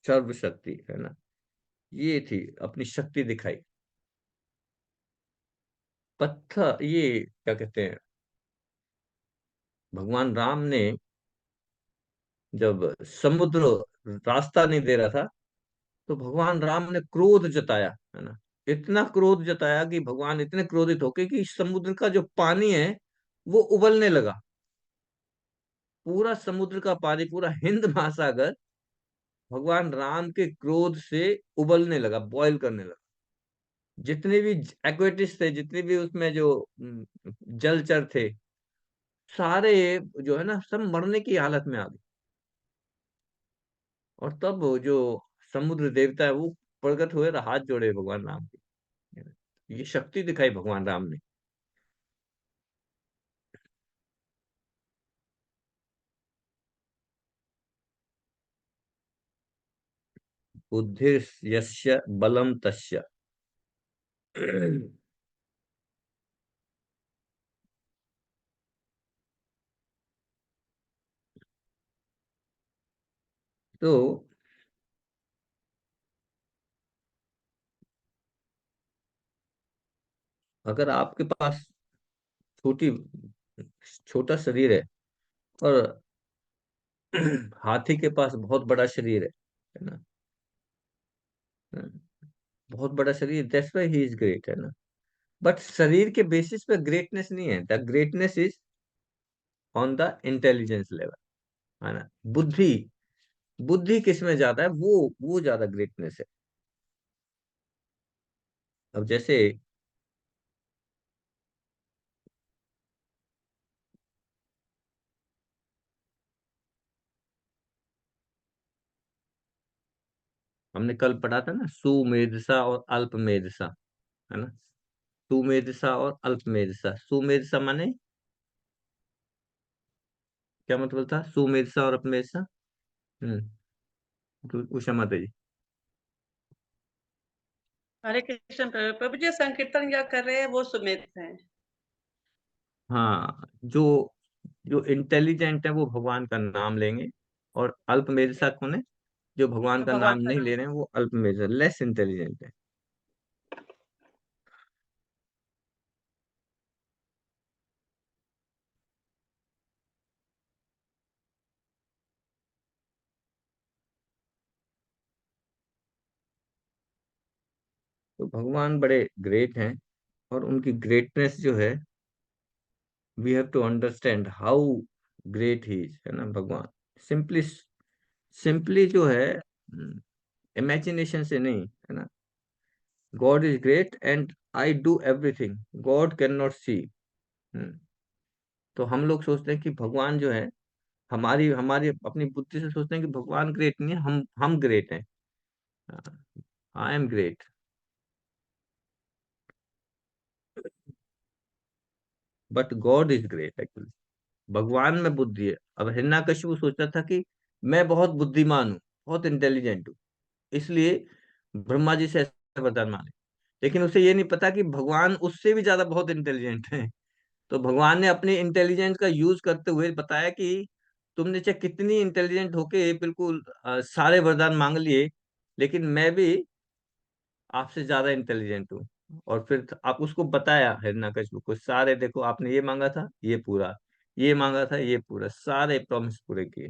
सर्वशक्ति, है ना, ये थी, अपनी शक्ति दिखाई। पत्थर, ये क्या कहते हैं, भगवान राम ने जब समुद्र रास्ता नहीं दे रहा था तो भगवान राम ने क्रोध जताया, है ना। इतना क्रोध जताया कि भगवान इतने क्रोधित होके कि समुद्र का जो पानी है वो उबलने लगा। पूरा समुद्र का पानी, पूरा हिंद महासागर भगवान राम के क्रोध से उबलने लगा, बॉयल करने लगा। जितने भी एक्वेटिस थे, जितने भी उसमें जो जलचर थे, सारे जो है ना सब मरने की हालत में आ गए। और तब वो जो समुद्र देवता है वो प्रकट हुए और हाथ जोड़े भगवान राम के। ये शक्ति दिखाई भगवान राम ने। बुद्धिर यस्य बलम तस्य। तो अगर आपके पास छोटी छोटा शरीर है और हाथी के पास बहुत बड़ा शरीर है ना, बहुत बड़ा शरीर, that's why he is great, है ना। बट शरीर के बेसिस पे ग्रेटनेस नहीं है। The greatness is on the intelligence level, है ना। बुद्धि, बुद्धि किस में ज्यादा है, वो ज्यादा ग्रेटनेस है। अब जैसे हमने कल पढ़ा था ना, सुमेधसा और अल्पमेधसा, है ना। सुमेधसा और अल्पमेधसा। सुमेधसा माने क्या मतलब था, सुमेधसा और अल्पमेधसा? हम्म, तो उषा माता जी। हरे कृष्ण प्रभु जी, संकीर्तन या कर रहे हैं वो सुमित है। हाँ, जो जो इंटेलिजेंट है वो भगवान का नाम लेंगे, और अल्पमेधसा कौन है? जो भगवान तो का भगवान नाम का नहीं नाम। ले रहे हैं वो अल्पमेधसा, लेस इंटेलिजेंट है। तो भगवान बड़े ग्रेट हैं, और उनकी ग्रेटनेस जो है, we have to understand how great he is, है ना। भगवान सिंपली, सिंपली जो है, इमेजिनेशन से नहीं, है ना। God is great and I do everything God cannot नॉट सी। तो हम लोग सोचते हैं कि भगवान जो है, हमारी हमारी अपनी बुद्धि से सोचते हैं कि भगवान ग्रेट नहीं है, हम ग्रेट हैं। I am great. But God is great actually. भगवान में बुद्धि है। अब हिरण्यकशिपु सोचता था कि मैं बहुत बुद्धिमान हूँ, बहुत इंटेलिजेंट हूँ, इसलिए ब्रह्मा जी से ऐसा वरदान मांगे। लेकिन उसे ये नहीं पता कि भगवान उससे भी ज्यादा बहुत इंटेलिजेंट है। तो भगवान ने अपनी इंटेलिजेंस का यूज करते हुए बताया कि तुमने चाहे कितनी इंटेलिजेंट होके बिल्कुल सारे वरदान मांग लिए, लेकिन मैं भी आपसे ज्यादा इंटेलिजेंट हूँ। और फिर आप उसको बताया हिरण्यकशिपु को, सारे देखो आपने ये मांगा था ये पूरा, ये मांगा था ये पूरा, सारे प्रॉमिस पूरे किए।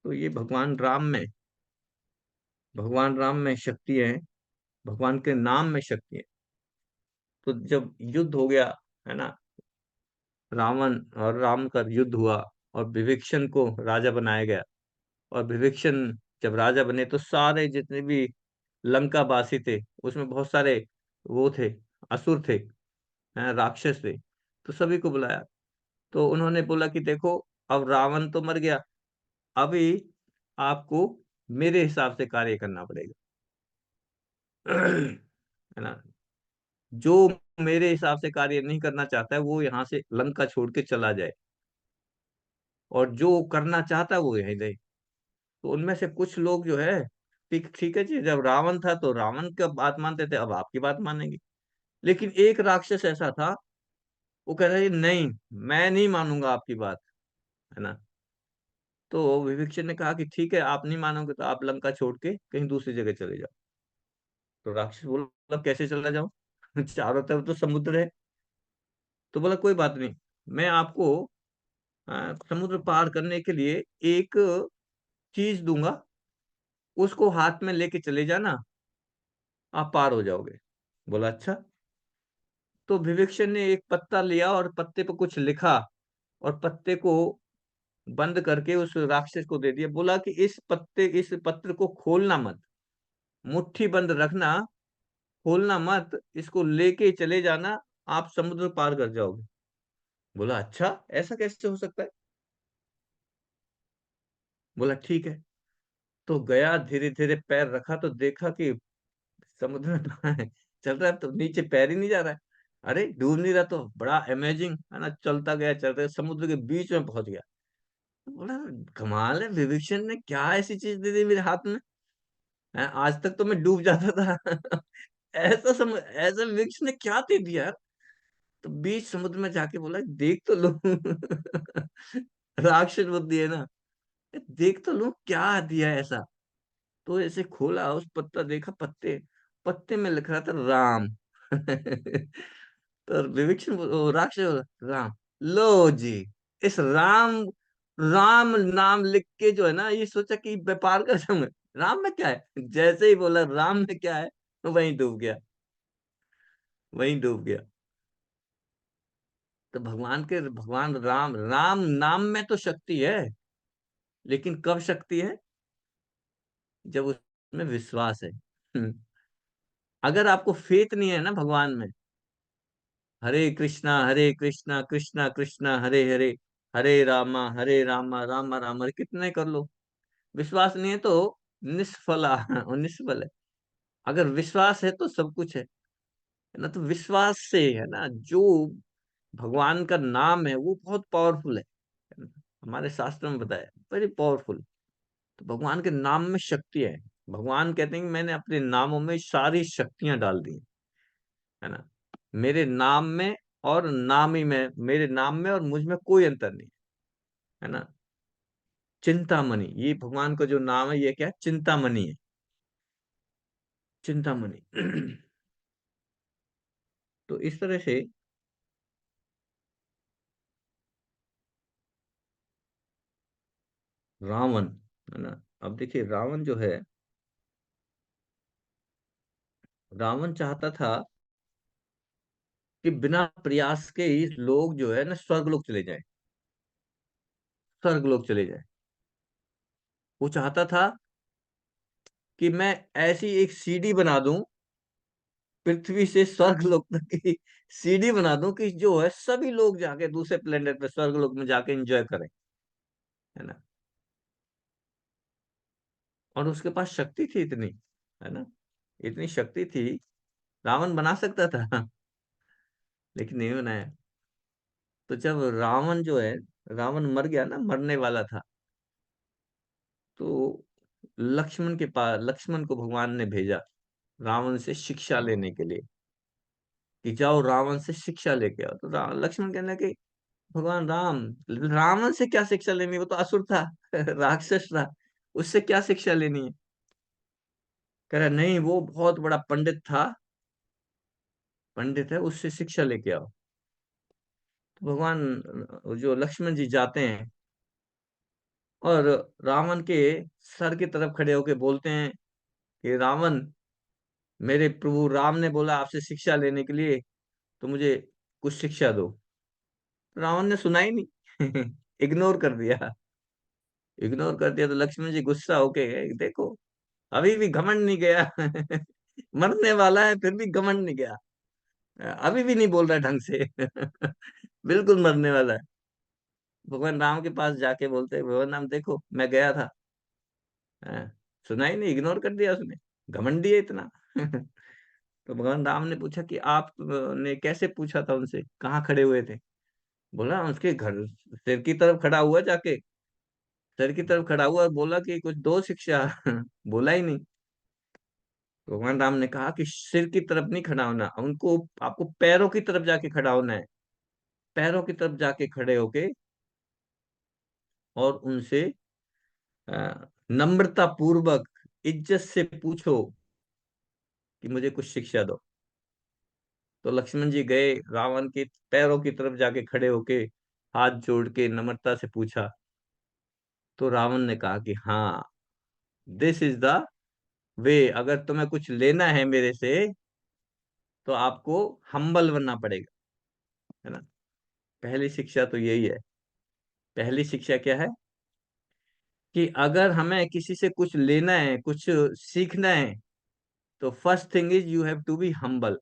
तो ये भगवान राम में शक्ति है, भगवान के नाम में शक्ति है। तो जब युद्ध हो गया, है ना, रावण और राम का युद्ध हुआ और विभीषण को राजा बनाया गया। और विभीषण जब राजा बने तो सारे जितने भी लंका वासी थे, उसमें बहुत सारे वो थे, असुर थे, हैं, राक्षस थे। तो सभी को बुलाया। तो उन्होंने बोला कि देखो, अब रावण तो मर गया, अभी आपको मेरे हिसाब से कार्य करना पड़ेगा। है ना, जो मेरे हिसाब से कार्य नहीं करना चाहता है वो यहाँ से लंका छोड़ के चला जाए, और जो करना चाहता है वो यहीं रहे। तो उनमें से कुछ लोग जो है, ठीक ठीक है जी, जब रावण था तो रावण का बात मानते थे, अब आपकी बात मानेंगे। लेकिन एक राक्षस ऐसा था, वो कह रहा है नहीं, मैं नहीं मानूंगा आपकी बात, है ना। तो विभीषण ने कहा कि ठीक है, आप नहीं मानोगे तो आप लंका छोड़ के कहीं दूसरी जगह चले जाओ। तो राक्षस बोला कैसे चला जाऊं? चारों तरफ तो समुद्र है। तो बोला कोई बात नहीं, मैं आपको समुद्र पार करने के लिए एक चीज दूंगा, उसको हाथ में लेके चले जाना, आप पार हो जाओगे। बोला अच्छा। तो विवेक्षण ने एक पत्ता लिया और पत्ते पर कुछ लिखा, और पत्ते को बंद करके उस राक्षस को दे दिया। बोला कि इस पत्र को खोलना मत, मुट्ठी बंद रखना, खोलना मत, इसको लेके चले जाना, आप समुद्र पार कर जाओगे। बोला अच्छा, ऐसा कैसे हो सकता है? बोला ठीक है। तो गया, धीरे धीरे पैर रखा तो देखा कि समुद्र में चल रहा है, तो नीचे पैर ही नहीं जा रहा है। अरे डूब नहीं रहा, तो बड़ा अमेजिंग, है ना, चलता गया चलता गया, समुद्र के बीच में पहुंच गया। तो बोला कमाल है, विभीषण ने क्या ऐसी चीज दे दी मेरे हाथ में, हैं? आज तक तो मैं डूब जाता था। ऐसा विभीषण ने क्या दे दिया यार? तो बीच समुद्र में जाके बोला देख तो लो। राक्षस बुद्धि है ना, देख तो लो क्या दिया है ऐसा। तो ऐसे खोला, उस पत्ता देखा, पत्ते पत्ते में लिख रहा था राम। तो विभीषण राक्षस बोला, राम, लो जी, इस राम राम नाम लिख के जो है ना, ये सोचा कि व्यापार कर जाऊंगा। राम में क्या है, जैसे ही बोला राम में क्या है, वहीं डूब गया, वहीं डूब गया। तो भगवान राम, राम नाम में तो शक्ति है, लेकिन कब शक्ति है? जब उसमें विश्वास है। अगर आपको फेथ नहीं है ना भगवान में, हरे कृष्णा कृष्णा कृष्णा हरे हरे, हरे रामा रामा राम हरे, कितने कर लो, विश्वास नहीं है तो निष्फला निष्फल है। अगर विश्वास है तो सब कुछ है ना। तो विश्वास से, है ना, जो भगवान का नाम है वो बहुत पावरफुल है ना? हमारे शास्त्र में बताया, वेरी पावरफुल। तो भगवान के नाम में शक्ति है। भगवान कहते हैं कि मैंने अपने नामों में सारी शक्तियां डाल दी, है ना। मेरे नाम में और नाम ही में, मेरे नाम में और मुझ में कोई अंतर नहीं, है ना। चिंतामणि, ये भगवान का जो नाम है, ये क्या है? चिंतामणि है, चिंतामणि। तो इस तरह से रावण, है ना, अब देखिए रावण जो है, रावण चाहता था कि बिना प्रयास के ही लोग जो है ना स्वर्ग लोग चले जाए, स्वर्ग लोग चले जाए। वो चाहता था कि मैं ऐसी एक सीढ़ी बना दूं, पृथ्वी से स्वर्ग लोक तक की सीढ़ी बना दूं कि जो है सभी लोग जाके दूसरे प्लेनेट पे स्वर्ग लोक में जाके एंजॉय करें, है ना। और उसके पास शक्ति थी इतनी, है ना, इतनी शक्ति थी, रावण बना सकता था, लेकिन नहीं बनाया। तो जब रावण जो है, रावण मर गया ना, मरने वाला था, तो लक्ष्मण को भगवान ने भेजा रावण से शिक्षा लेने के लिए, कि जाओ रावण से शिक्षा लेके आओ। तो लक्ष्मण कहने कि भगवान राम, रावण से क्या शिक्षा लेनी, वो तो असुर था, राक्षस था, उससे क्या शिक्षा लेनी है? कह रहा नहीं, वो बहुत बड़ा पंडित था, पंडित है, उससे शिक्षा लेके आओ। तो भगवान जो लक्ष्मण जी जाते हैं और रावण के सर की तरफ खड़े होके बोलते हैं कि रावण, मेरे प्रभु राम ने बोला आपसे शिक्षा लेने के लिए, तो मुझे कुछ शिक्षा दो। रावण ने सुना ही नहीं इग्नोर कर दिया। इग्नोर कर दिया तो लक्ष्मण जी गुस्सा होके गए, देखो अभी भी घमंड नहीं गया मरने वाला है फिर भी घमंड नहीं गया, अभी भी नहीं बोल रहा ढंग से बिल्कुल मरने वाला है। भगवान राम के पास जाके बोलते हैं, भगवान राम देखो मैं गया था, सुना ही नहीं, इग्नोर कर दिया उसने, घमंडी है इतना तो भगवान राम ने पूछा कि आप ने कैसे पूछा था उनसे, कहाँ खड़े हुए थे? बोला उसके घर सिर की तरफ खड़ा हुआ, जाके सिर की तरफ खड़ा हुआ, बोला कि कुछ दो शिक्षा बोला ही नहीं। भगवान राम ने कहा कि सिर की तरफ नहीं खड़ा होना उनको, आपको पैरों की तरफ जाके खड़ा होना है। पैरों की तरफ जाके खड़े होके और उनसे नम्रता पूर्वक इज्जत से पूछो कि मुझे कुछ शिक्षा दो। तो लक्ष्मण जी गए, रावण के पैरों की तरफ जाके खड़े होके हाथ जोड़ के नम्रता से पूछा। तो रावण ने कहा कि हाँ, दिस इज द वे, अगर तुम्हें कुछ लेना है मेरे से तो आपको हम्बल बनना पड़ेगा, है ना। पहली शिक्षा तो यही है। पहली शिक्षा क्या है कि अगर हमें किसी से कुछ लेना है, कुछ सीखना है, तो first thing is you have to be humble.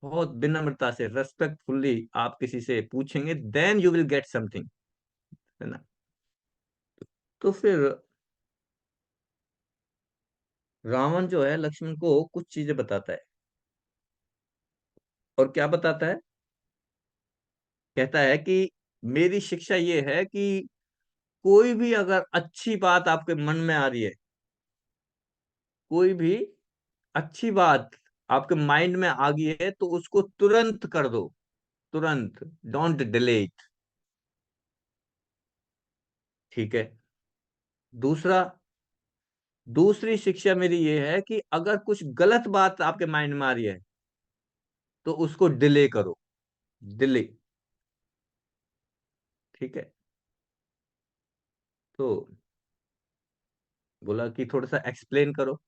बहुत विनम्रता से, रेस्पेक्टफुल्ली आप किसी से पूछेंगे, then you will get something, है ना। तो फिर रावण जो है लक्ष्मण को कुछ चीजें बताता है, और क्या बताता है, कहता है कि मेरी शिक्षा ये है कि कोई भी अगर अच्छी बात आपके मन में आ रही है, कोई भी अच्छी बात आपके माइंड में आ गई है, तो उसको तुरंत कर दो, तुरंत, डोंट डिले इट। ठीक है। दूसरा, दूसरी शिक्षा मेरी ये है कि अगर कुछ गलत बात आपके माइंड में आ रही है तो उसको डिले करो, डिले। ठीक है। तो बोला कि थोड़ा सा एक्सप्लेन करो।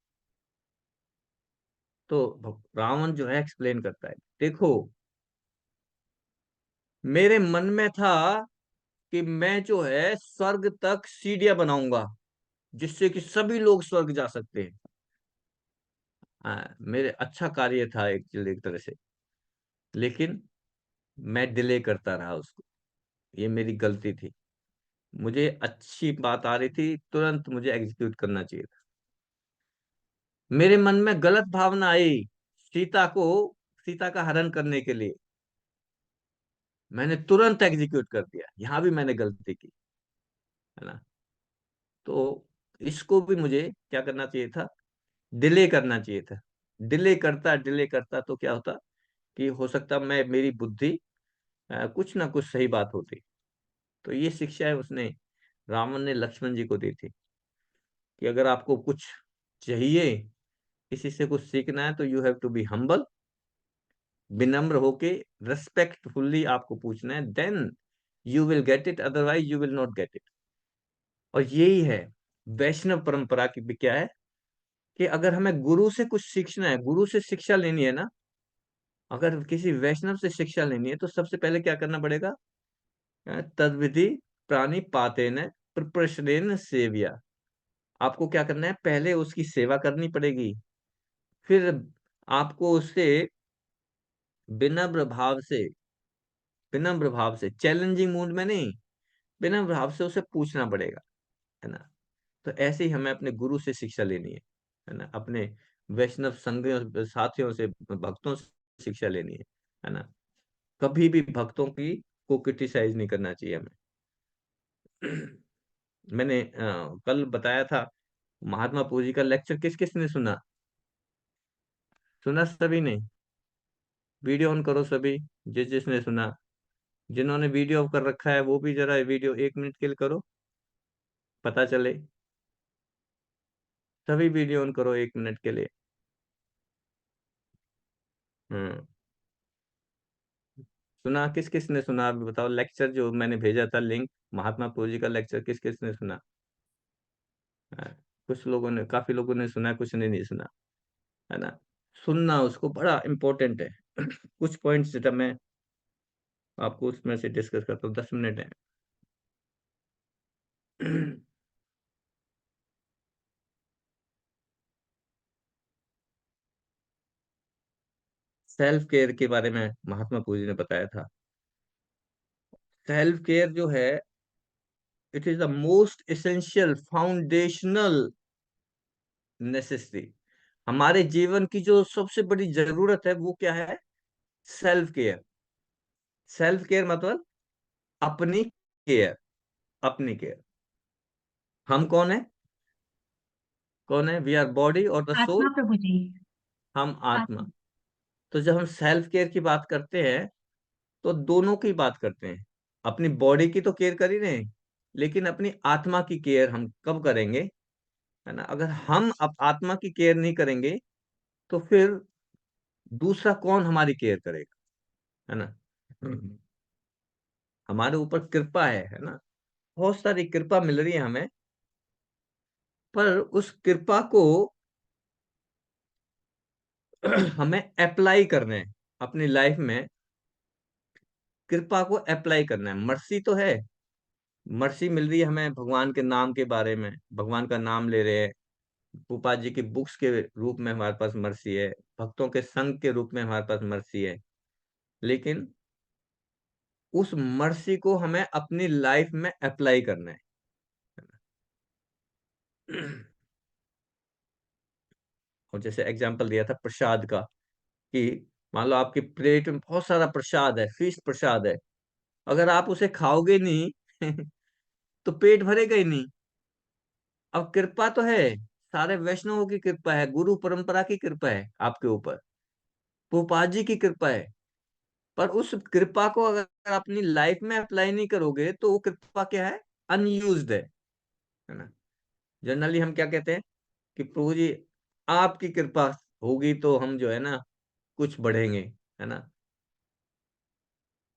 तो रावण जो है एक्सप्लेन करता है, देखो मेरे मन में था कि मैं जो है स्वर्ग तक सीढ़ियां बनाऊंगा जिससे कि सभी लोग स्वर्ग जा सकते हैं। हाँ, मेरे अच्छा कार्य था एक तरह से, लेकिन मैं डिले करता रहा उसको, ये मेरी गलती थी। मुझे अच्छी बात आ रही थी, तुरंत मुझे एग्जीक्यूट करना चाहिए था। मेरे मन में गलत भावना आई सीता को, सीता का हरण करने के लिए, मैंने तुरंत एग्जीक्यूट कर दिया, यहां भी मैंने गलती की, है ना। तो इसको भी मुझे क्या करना चाहिए था, डिले करना चाहिए था। डिले करता तो क्या होता कि हो सकता मैं, मेरी बुद्धि कुछ ना कुछ सही बात होती। तो ये शिक्षा है उसने, रावण ने लक्ष्मण जी को दी थी कि अगर आपको कुछ चाहिए, किसी से कुछ सीखना है, तो you have to be humble, विनम्र होके, रेस्पेक्टफुल्ली आपको पूछना है, then you will get it, otherwise you will not get it. और यही है वैष्णव परंपरा की भी, क्या है कि अगर हमें गुरु से कुछ सीखना है, गुरु से शिक्षा लेनी है ना, अगर किसी वैष्णव से शिक्षा लेनी है तो सबसे पहले क्या करना पड़ेगा, तद्विधि प्राणी पातेन प्रप्रश्नेन सेव्या। आपको क्या करना है, पहले उसकी सेवा करनी पड़ेगी, फिर आपको उससे विनम्र भाव से, विनम्र भाव से, चैलेंजिंग मूड में नहीं, विनम्र भाव से उसे पूछना पड़ेगा, है ना। तो ऐसे ही हमें अपने गुरु से शिक्षा लेनी है ना, अपने वैष्णव संगियों, साथियों से, भक्तों से शिक्षा लेनी है ना। कभी भी भक्तों की को क्रिटिसाइज नहीं करना चाहिए हमें। मैंने कल बताया था, महात्मा पूजी का लेक्चर किस किस ने सुना? सुना सभी ने? वीडियो ऑन करो सभी, जिस जिसने सुना। जिन्होंने वीडियो ऑफ कर रखा है वो भी जरा वीडियो 1 मिनट के लिए करो, पता चले। सभी वीडियो ऑन करो 1 मिनट के लिए। हम्म। सुना? किस किस ने सुना अभी बताओ, लेक्चर जो मैंने भेजा था लिंक, महात्मा पूजी का लेक्चर किस किस ने सुना? हाँ, कुछ लोगों ने, काफी लोगों ने सुना, कुछ ने नहीं सुना, है ना। सुनना उसको बड़ा इंपॉर्टेंट है। कुछ पॉइंट्स जरा मैं आपको उसमें से डिस्कस करता हूँ, 10 मिनट है। सेल्फ केयर के बारे में महात्मा पूजी ने बताया था। सेल्फ केयर जो है, it is the most essential foundational necessity. हमारे जीवन की जो सबसे बड़ी जरूरत है वो क्या है? Self care. सेल्फ केयर मतलब अपनी केयर। अपनी केयर। हम कौन है? कौन है? वी आर बॉडी और द आत्मा सोल। प्रभु जी। हम आत्मा। आत्मा। तो जब हम सेल्फ केयर की बात करते हैं तो दोनों की बात करते हैं। अपनी बॉडी की तो केयर कर ही रहे हैं, लेकिन अपनी आत्मा की केयर हम कब करेंगे? है ना? अगर हम अब आत्मा की केयर नहीं करेंगे तो फिर दूसरा कौन हमारी केयर करेगा? है ना? हमारे ऊपर कृपा है ना? बहुत सारी कृपा मिल रही है हमें, पर उस कृपा को हमें अप्लाई करना है अपनी लाइफ में। कृपा को अप्लाई करना है। मर्सी तो है, मर्सी मिल रही है हमें भगवान के नाम के बारे में, भगवान का नाम ले रहे हैं। रूपा जी की बुक्स के रूप में हमारे पास मर्सी है, भक्तों के संग के रूप में हमारे पास मर्सी है। लेकिन उस मर्सी को हमें अपनी लाइफ में अप्लाई करना है। और जैसे एग्जांपल दिया था प्रसाद का, कि मान लो आपकी प्लेट में बहुत सारा प्रसाद है, फीस्ट प्रसाद है, अगर आप उसे खाओगे नहीं तो पेट भरेगा ही नहीं। अब कृपा तो है, सारे वैष्णवों की कृपा है, गुरु परंपरा की कृपा है आपके ऊपर, पोपा जी की कृपा है। पर उस कृपा को अगर अपनी लाइफ में अप्लाई नहीं करोगे तो वो कृपा क्या है? अनयूज्ड है ना? जनरली हम क्या कहते हैं कि प्रभु जी आपकी कृपा होगी तो हम जो है ना कुछ बढ़ेंगे, है ना?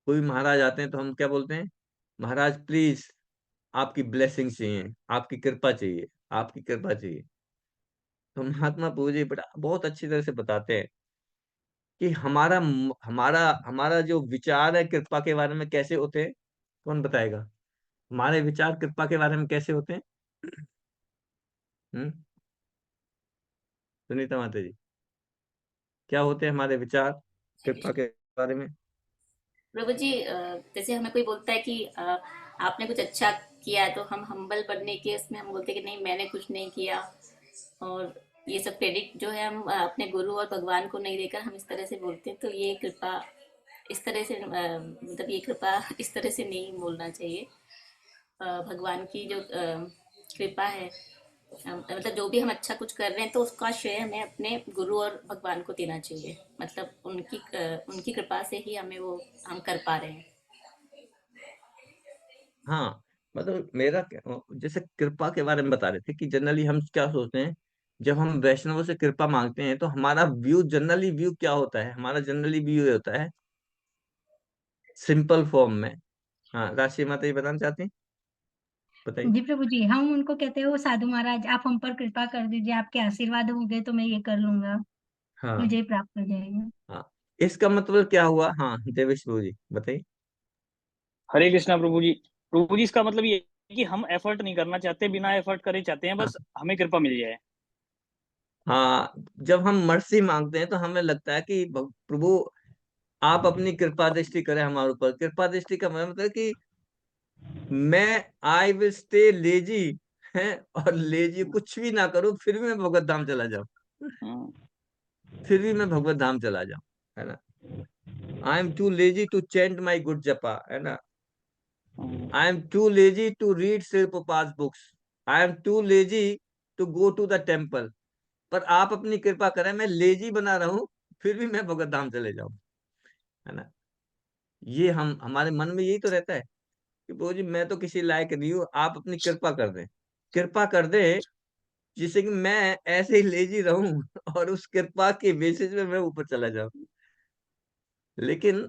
कोई महाराज आते हैं तो हम क्या बोलते हैं? महाराज प्लीज आपकी ब्लेसिंग चाहिए, आपकी कृपा चाहिए, आपकी कृपा चाहिए। तो महात्मा प्रभु जी बड़ा बहुत अच्छी तरह से बताते हैं कि हमारा हमारा जो विचार है कृपा के बारे में कैसे होते हैं। कौन बताएगा? हमारे विचार कृपा के बारे में कैसे होते हैं? हम्म सुनीता माता जी, क्या होते हैं हमारे विचार कृपा के बारे में? प्रभु जी, जैसे हमें कोई बोलता है कि आपने कुछ अच्छा किया है, तो हम हम्बल बनने के उसमें हम बोलते हैं कि नहीं, मैंने कुछ नहीं किया। और ये सब क्रेडिट जो है हम अपने गुरु और भगवान को नहीं देकर हम इस तरह से बोलते हैं, तो ये कृपा इस तरह से मतलब ये कृपा इस तरह से नहीं बोलना चाहिए। भगवान की जो कृपा है, मतलब जो भी हम अच्छा कुछ कर रहे हैं तो उसका श्रेय हमें अपने गुरु और भगवान को देना चाहिए। मतलब उनकी कृपा से ही हमें वो हम कर पा रहे हैं। हाँ, मतलब जैसे कृपा के बारे में बता रहे थे कि जनरली हम क्या सोचते हैं, जब हम वैष्णवों से कृपा मांगते हैं तो हमारा व्यू क्या होता है? हमारा जनरली व्यू ये होता है सिंपल फॉर्म में। हाँ, राशि माता जी बताना चाहती हैं? बताइए। जी प्रभु जी, हम उनको कहते हैं, वो साधु महाराज आप हम पर कृपा कर दीजिए, आपके आशीर्वाद होंगे तो मैं ये कर लूंगा, हाँ। मुझे ये प्राप्त हो जाएगा। हाँ, इसका मतलब क्या हुआ? हाँ, देवेश प्रभु जी बताइए। हरे कृष्णा प्रभु जी। प्रभु जी, इसका मतलब ये है कि हम एफर्ट नहीं करना चाहते, बिना एफर्ट करे चाहते हैं हाँ। बस हमें कृपा मिल जाए। हाँ, जब हम मर्सी मांगते हैं तो हमें लगता है कि प्रभु आप अपनी कृपा दृष्टि करें हमारे ऊपर। कृपा दृष्टि का मतलब है कि मैं आई विल स्टे लेजी है, और लेजी कुछ भी ना करूं फिर भी मैं भगवत धाम चला जाऊं, हाँ, फिर भी मैं भगवत धाम चला जाऊं, है ना? I am too lazy to chant my good japa, है ना? हाँ, I am too lazy to read Shrila Prabhupada's books. I am too lazy to go to the temple. पर आप अपनी कृपा करें, मैं लेजी बना रहा हूं फिर भी मैं भगवत धाम चले जाऊं, है ना? ये हम हमारे मन में यही तो रहता है कि प्रभु जी मैं तो किसी लायक नहीं हूँ, आप अपनी कृपा कर दें, कृपा कर दे, जिससे कि मैं ऐसे ही लेजी रहूं और उस कृपा के बेसिस पे मैं ऊपर चला जाऊं। लेकिन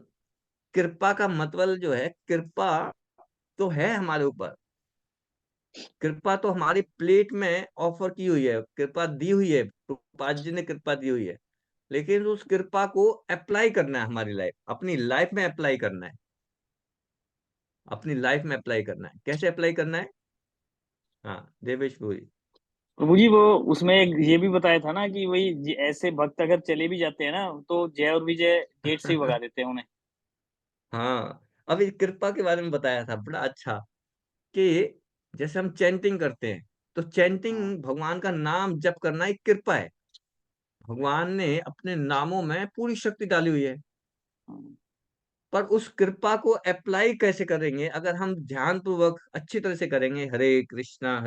कृपा का मतलब जो है, कृपा तो है हमारे ऊपर, कृपा तो हमारी प्लेट में ऑफर की हुई है, कृपा दी हुई है, प्रभुपाद जी ने कृपा दी हुई है। लेकिन उस कृपा को अप्लाई करना है हमारी लाइफ, अपनी लाइफ में अप्लाई करना है, अपनी लाइफ में अप्लाई करना है। कैसे अप्लाई करना है? हाँ देवेश पूरी। प्रभु जी वो उसमें एक ये भी बताया था ना कि वही ऐसे भक्त अगर चले भी जाते हैं ना तो जय और विजय गेट से ही भगा देते हैं उन्हें। हाँ, अभी कृपा के बारे में बताया था बड़ा अच्छा, कि जैसे हम चैंटिंग करते हैं, तो चैंटिंग भगवान का नाम जप करना एक कृपा है। भगवान ने अपने नामों में पूरी शक्ति डाली हुई है, पर उस कृपा को अप्लाई कैसे करेंगे? अगर हम ध्यान पूर्वक अच्छी तरह से करेंगे, हरे कृष्णा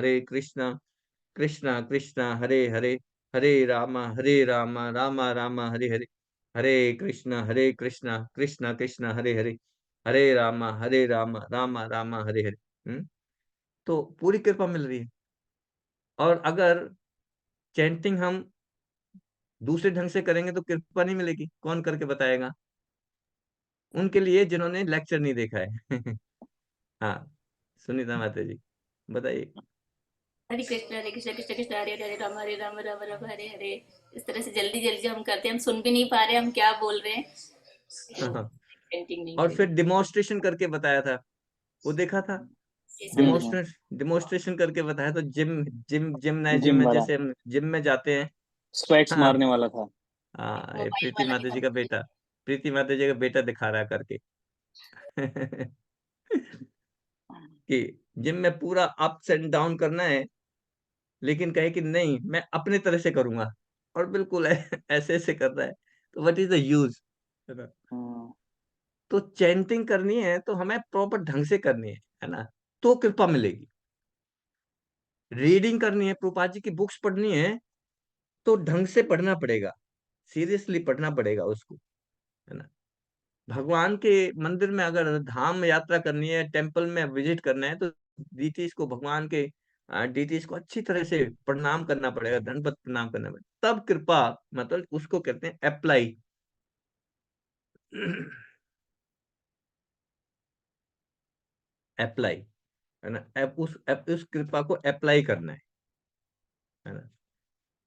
कृष्णा कृष्णा हरे हरे, हरे रामा रामा रामा हरे हरे, हरे कृष्णा कृष्णा कृष्णा हरे हरे, हरे रामा रामा रामा हरे हरे। तो पूरी कृपा मिल रही है। और अगर चैंटिंग हम दूसरे ढंग से करेंगे तो कृपा नहीं मिलेगी। कौन करके बताएगा? उनके लिए जिन्होंने लेक्चर नहीं देखा है। हाँ, सुनीता माता जी बताइए। हरे कृष्ण कृष्ण कृष्ण हरे हरे, हरे राम राम राम हरे हरे। इस तरह से जल्दी जल्दी हम करते हैं, हम सुन भी नहीं पा रहे हम क्या बोल रहे हैं, तो हाँ, पेंटिंग नहीं और फिर करेंगे। डिमॉन्स्ट्रेशन करके बताया था, वो देखा था? ये सब हम्म। डिमॉन्स्ट्रेशन करके बताया। तो जिम जिम में, वाला जैसे हम जिम में जाते हैं। स्पैक्स हाँ मारने वाला था। हाँ, ये मोबाइल प्रीति वाला भी माता था जी का प्रभु जी। बेटा, प्रीति माता जी का बेटा दिखा रहा है करके। कि जिम में पूरा अप्स एंड डाउन करना है, लेकिन कहे कि नहीं मैं अपने तरह से करूंगा, और बिल्कुल ऐसे ऐसे कर रहा है। तो व्हाट इज द यूज? हम्म। तो चैंटिंग करनी है तो हमें प्रॉपर ढंग से करनी है ना, तो कृपा मिलेगी। रीडिंग करनी है, प्रभुपाद जी की बुक्स पढ़नी है, तो ढंग से पढ़ना पड़ेगा, सीरियसली पढ़ना पड़ेगा उसको, है ना। भगवान के मंदिर में अगर धाम में यात्रा करनी है, टेम्पल में विजिट करना है, तो डीटीज को, भगवान के डीटीज को अच्छी तरह से प्रणाम करना पड़ेगा, दंडवत प्रणाम करना पड़ेगा, तब कृपा, मतलब उसको कहते हैं अप्लाई। अप्लाई, है ना। उस कृपा को अप्लाई करना है ना।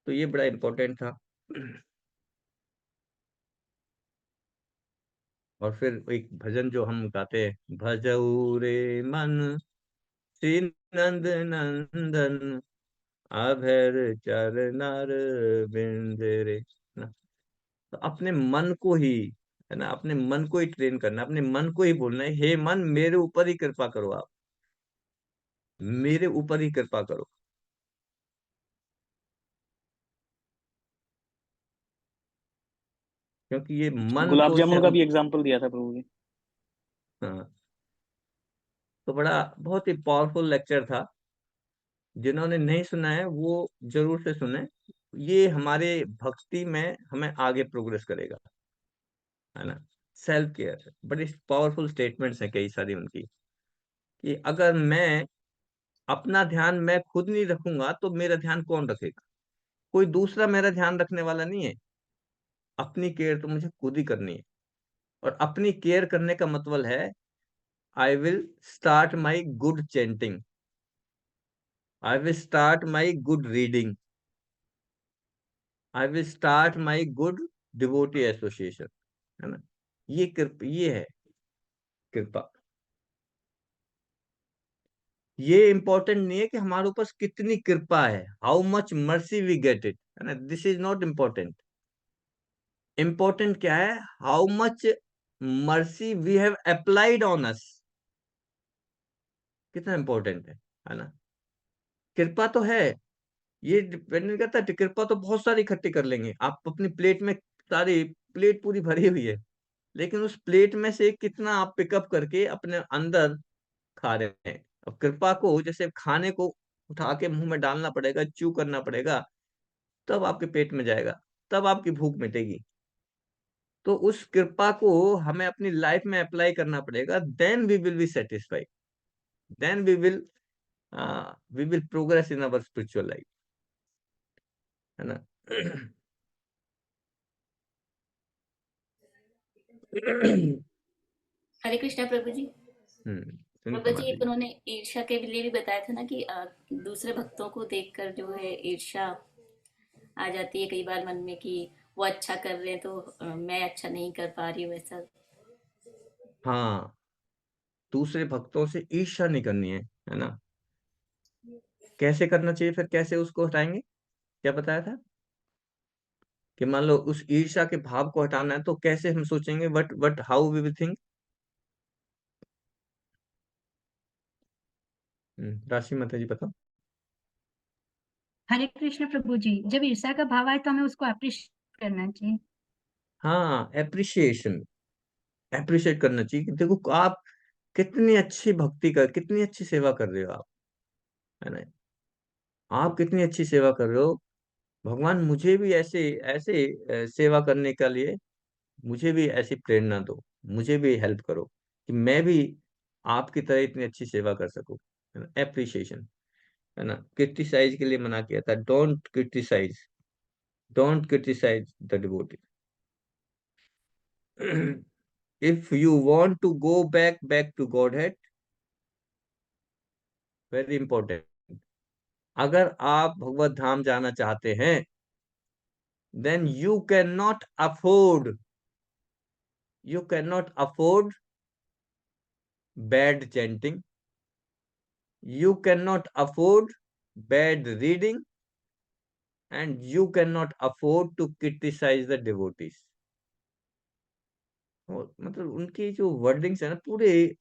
तो ये बड़ा इंपॉर्टेंट था। और फिर एक भजन जो हम गाते हैं, भजऊ रे मन श्री नंद नंदन, अभयर चरनर बिंद रे, ना। तो अपने मन को ही, है ना, अपने मन को ही ट्रेन करना, अपने मन को ही बोलना है, हे मन मेरे ऊपर ही कृपा करो, आप मेरे ऊपर ही कृपा करो। क्योंकि ये मन गुलाब को से जामुन का हम, भी एग्जाम्पल दिया था प्रभु जी। हाँ, तो बड़ा बहुत ही पावरफुल लेक्चर था। जिन्होंने नहीं सुना है वो जरूर से सुने। ये हमारे भक्ति में हमें आगे प्रोग्रेस करेगा, है ना। सेल्फ केयर, बड़ी पावरफुल स्टेटमेंट्स हैं कई सारी उनकी, कि अगर मैं अपना ध्यान मैं खुद नहीं रखूंगा तो मेरा ध्यान कौन रखेगा? कोई दूसरा मेरा ध्यान रखने वाला नहीं है। अपनी केयर तो मुझे खुद ही करनी है। और अपनी केयर करने का मतलब है, I will start my good chanting, I will start my good reading, I will start my good devotee association, है ना। ये है कृपा। ये इंपॉर्टेंट नहीं है कि हमारे ऊपर कितनी कृपा है, how much mercy we get it, है ना। This is not important. Important क्या है? How much mercy we have applied on us, कितना इंपॉर्टेंट है ना। कृपा तो है, ये डिपेंड नहीं करता। कृपा तो बहुत सारी इकट्ठी कर लेंगे आप अपनी प्लेट में, सारी प्लेट पूरी भरी हुई है, लेकिन उस प्लेट में से कितना आप पिकअप करके अपने अंदर खा रहे हैं। अब कृपा को जैसे खाने को उठा के मुंह में डालना पड़ेगा, च्यू करना पड़ेगा, तब आपके पेट में जाएगा, तब आपकी भूख मिटेगी। तो उस कृपा को हमें अपनी लाइफ में अप्लाई करना पड़ेगा, then we will be satisfied, then we will progress in our spiritual life, है ना। हरे कृष्णा प्रभु जी। सुनीता प्रभु जी माता एक जी। उन्होंने ईर्ष्या के लिए भी बताया था ना कि दूसरे भक्तों को देखकर जो है ईर्ष्या आ जाती है कई बार मन में कि वो अच्छा कर रहे हैं तो मैं अच्छा नहीं कर पा रही हूँ ऐसा। हाँ, दूसरे भक्तों से ईर्ष्या नहीं करनी है ना। कैसे करना चाहिए फिर, कैसे उसको हटाएंगे, क्या बताया था कि मान लो उस ईर्ष्या के भाव को हटाना है तो कैसे हम सोचेंगे, what how we will think. Rashi माता जी बताओ। हरे कृष्ण प्रभु जी, जब ईर्ष्या का भाव आए तो हमें उसको अप्रिशिएट करना चाहिए। हाँ, एप्रिशिएशन, एप्रिशिएट करना चाहिए कि देखो आप कितनी अच्छी भक्ति कर, कितनी अच्छी सेवा कर रहे हो आप, है ना। आप कितनी अच्छी सेवा कर रहे हो, भगवान मुझे भी ऐसे ऐसे सेवा करने के लिए मुझे भी ऐसी प्रेरणा दो, मुझे भी हेल्प करो कि मैं भी आपकी तरह इतनी अच्छी सेवा कर सकूं, है ना। एप्रिशिएशन, है ना। क्रिटिसाइज के लिए मना किया था, don't criticize, don't criticize the devotee. If you want to go back to godhead, very important, अगर आप भगवत धाम जाना चाहते हैं, then you cannot afford bad chanting, you cannot afford bad reading, and you cannot afford to criticize the devotees। मतलब उनकी जो वर्डिंग्स है ना, पूरे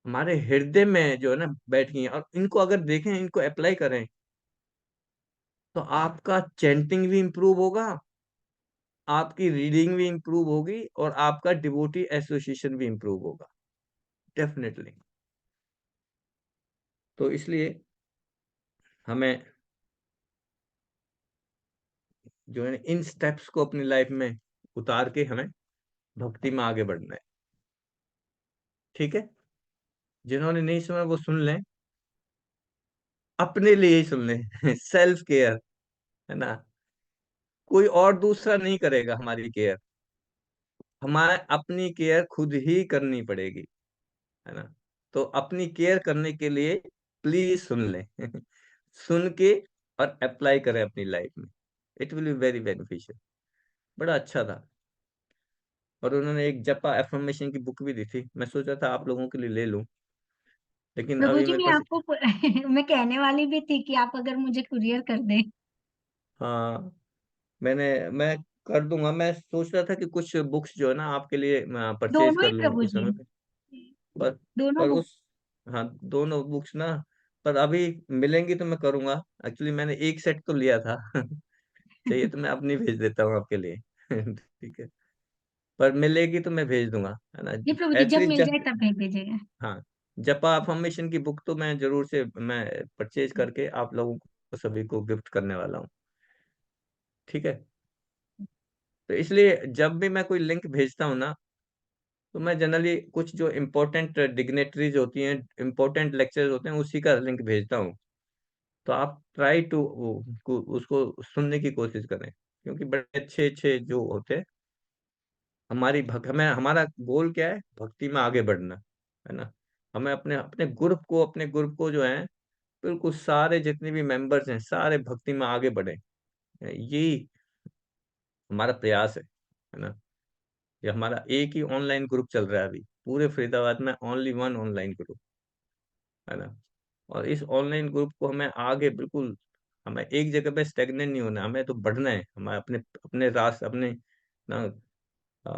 हमारे हृदय में जो है ना बैठ गई हैं, और इनको अगर देखें, इनको अप्लाई करें, तो आपका चैंटिंग भी इम्प्रूव होगा, आपकी रीडिंग भी इम्प्रूव होगी, और आपका डिवोटी एसोसिएशन भी इम्प्रूव होगा, डेफिनेटली। तो इसलिए हमें जो है इन स्टेप्स को अपनी लाइफ में उतार के हमें भक्ति में आगे बढ़ना है। ठीक है, जिन्होंने नहीं सुना वो सुन लें, अपने लिए ही सुन लें। सेल्फ केयर, है ना। कोई और दूसरा नहीं करेगा हमारी केयर, हमारे अपनी केयर खुद ही करनी पड़ेगी, है ना। तो अपनी केयर करने के लिए प्लीज सुन लें। सुन के और अप्लाई करें अपनी लाइफ में, it will be very beneficial. बड़ा अच्छा था। और उन्होंने एक जपा एफर्मेशन की बुक भी दी थी, मैं सोचा था आप लोगों के लिए ले लूं, लेकिन प्रभु अभी जी मेरे मैं पास। आपको मैं कहने वाली भी थी कि आप अगर मुझे कुरियर कर दें। हाँ, मैं कर दूंगा। मैं सोच रहा था कि कुछ बुक्स जो है ना आपके लिए परचेज दोनों कर ही लूं प्रभु इस जी, समय पे। पर दोनों पर बुक। उस, हाँ, दोनों बुक्स ना, पर अभी मिलेंगी तो मैं करूंगा। एक्चुअली मैंने एक सेट तो लिया था। चाहिए तो मैं अपनी भेज देता हूँ आपके लिए। ठीक है, पर मिलेगी तो मैं भेज दूंगा, है ना। जी प्रभु जी, जब एटलीस्ट मिल जाए तब भेज दीजिएगा। हाँ, जपा अफर्मेशन की बुक तो मैं जरूर से मैं परचेज करके आप लोगों को सभी को गिफ्ट करने वाला हूँ। ठीक है, तो इसलिए जब भी मैं कोई लिंक भेजता हूँ ना, तो मैं जनरली कुछ जो इम्पोर्टेंट डिग्नेटरीज होती हैं, इम्पोर्टेंट लेक्चर्स होते हैं, उसी का लिंक भेजता हूँ। तो आप ट्राई टू उसको सुनने की कोशिश करें, क्योंकि बड़े अच्छे अच्छे जो होते हैं, हमें हमारा गोल क्या है, भक्ति में आगे बढ़ना, है ना। हमें अपने अपने ग्रुप को जो है, बिल्कुल सारे जितने भी मेंबर्स हैं सारे भक्ति में आगे बढ़े, यही हमारा प्रयास है ना। ये हमारा एक ही ऑनलाइन ग्रुप चल रहा है अभी पूरे फरीदाबाद में, ओनली वन ऑनलाइन ग्रुप, है ना। और इस ऑनलाइन ग्रुप को हमें आगे बिल्कुल, हमें एक जगह पे स्टेगनेंट नहीं होना, हमें तो बढ़ना है। हमें अपने अपने रास्ते, अपने ना आ,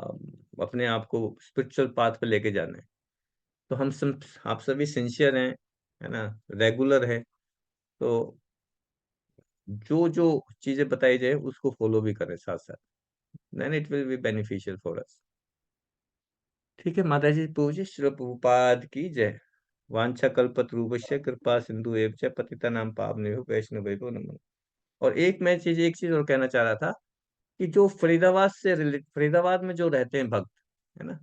अपने आप को स्पिरिचुअल पाथ पे लेके जाना है। तो हम सब, आप सभी सिंसियर हैं, है ना, रेगुलर है, तो जो जो चीजें बताई जाए उसको फॉलो भी करें साथ साथ, then it will be beneficial for us. ठीक है माता जी, पूज्य श्री प्रभुपाद की जय। वांछा कल्पतरुभ्यश्च कृपा सिंधु एव च पतितानां पावनेभ्यो वैष्णवेभ्यो नमः। और एक चीज और कहना चाह रहा था कि जो फरीदाबाद में जो रहते हैं भक्त, है ना,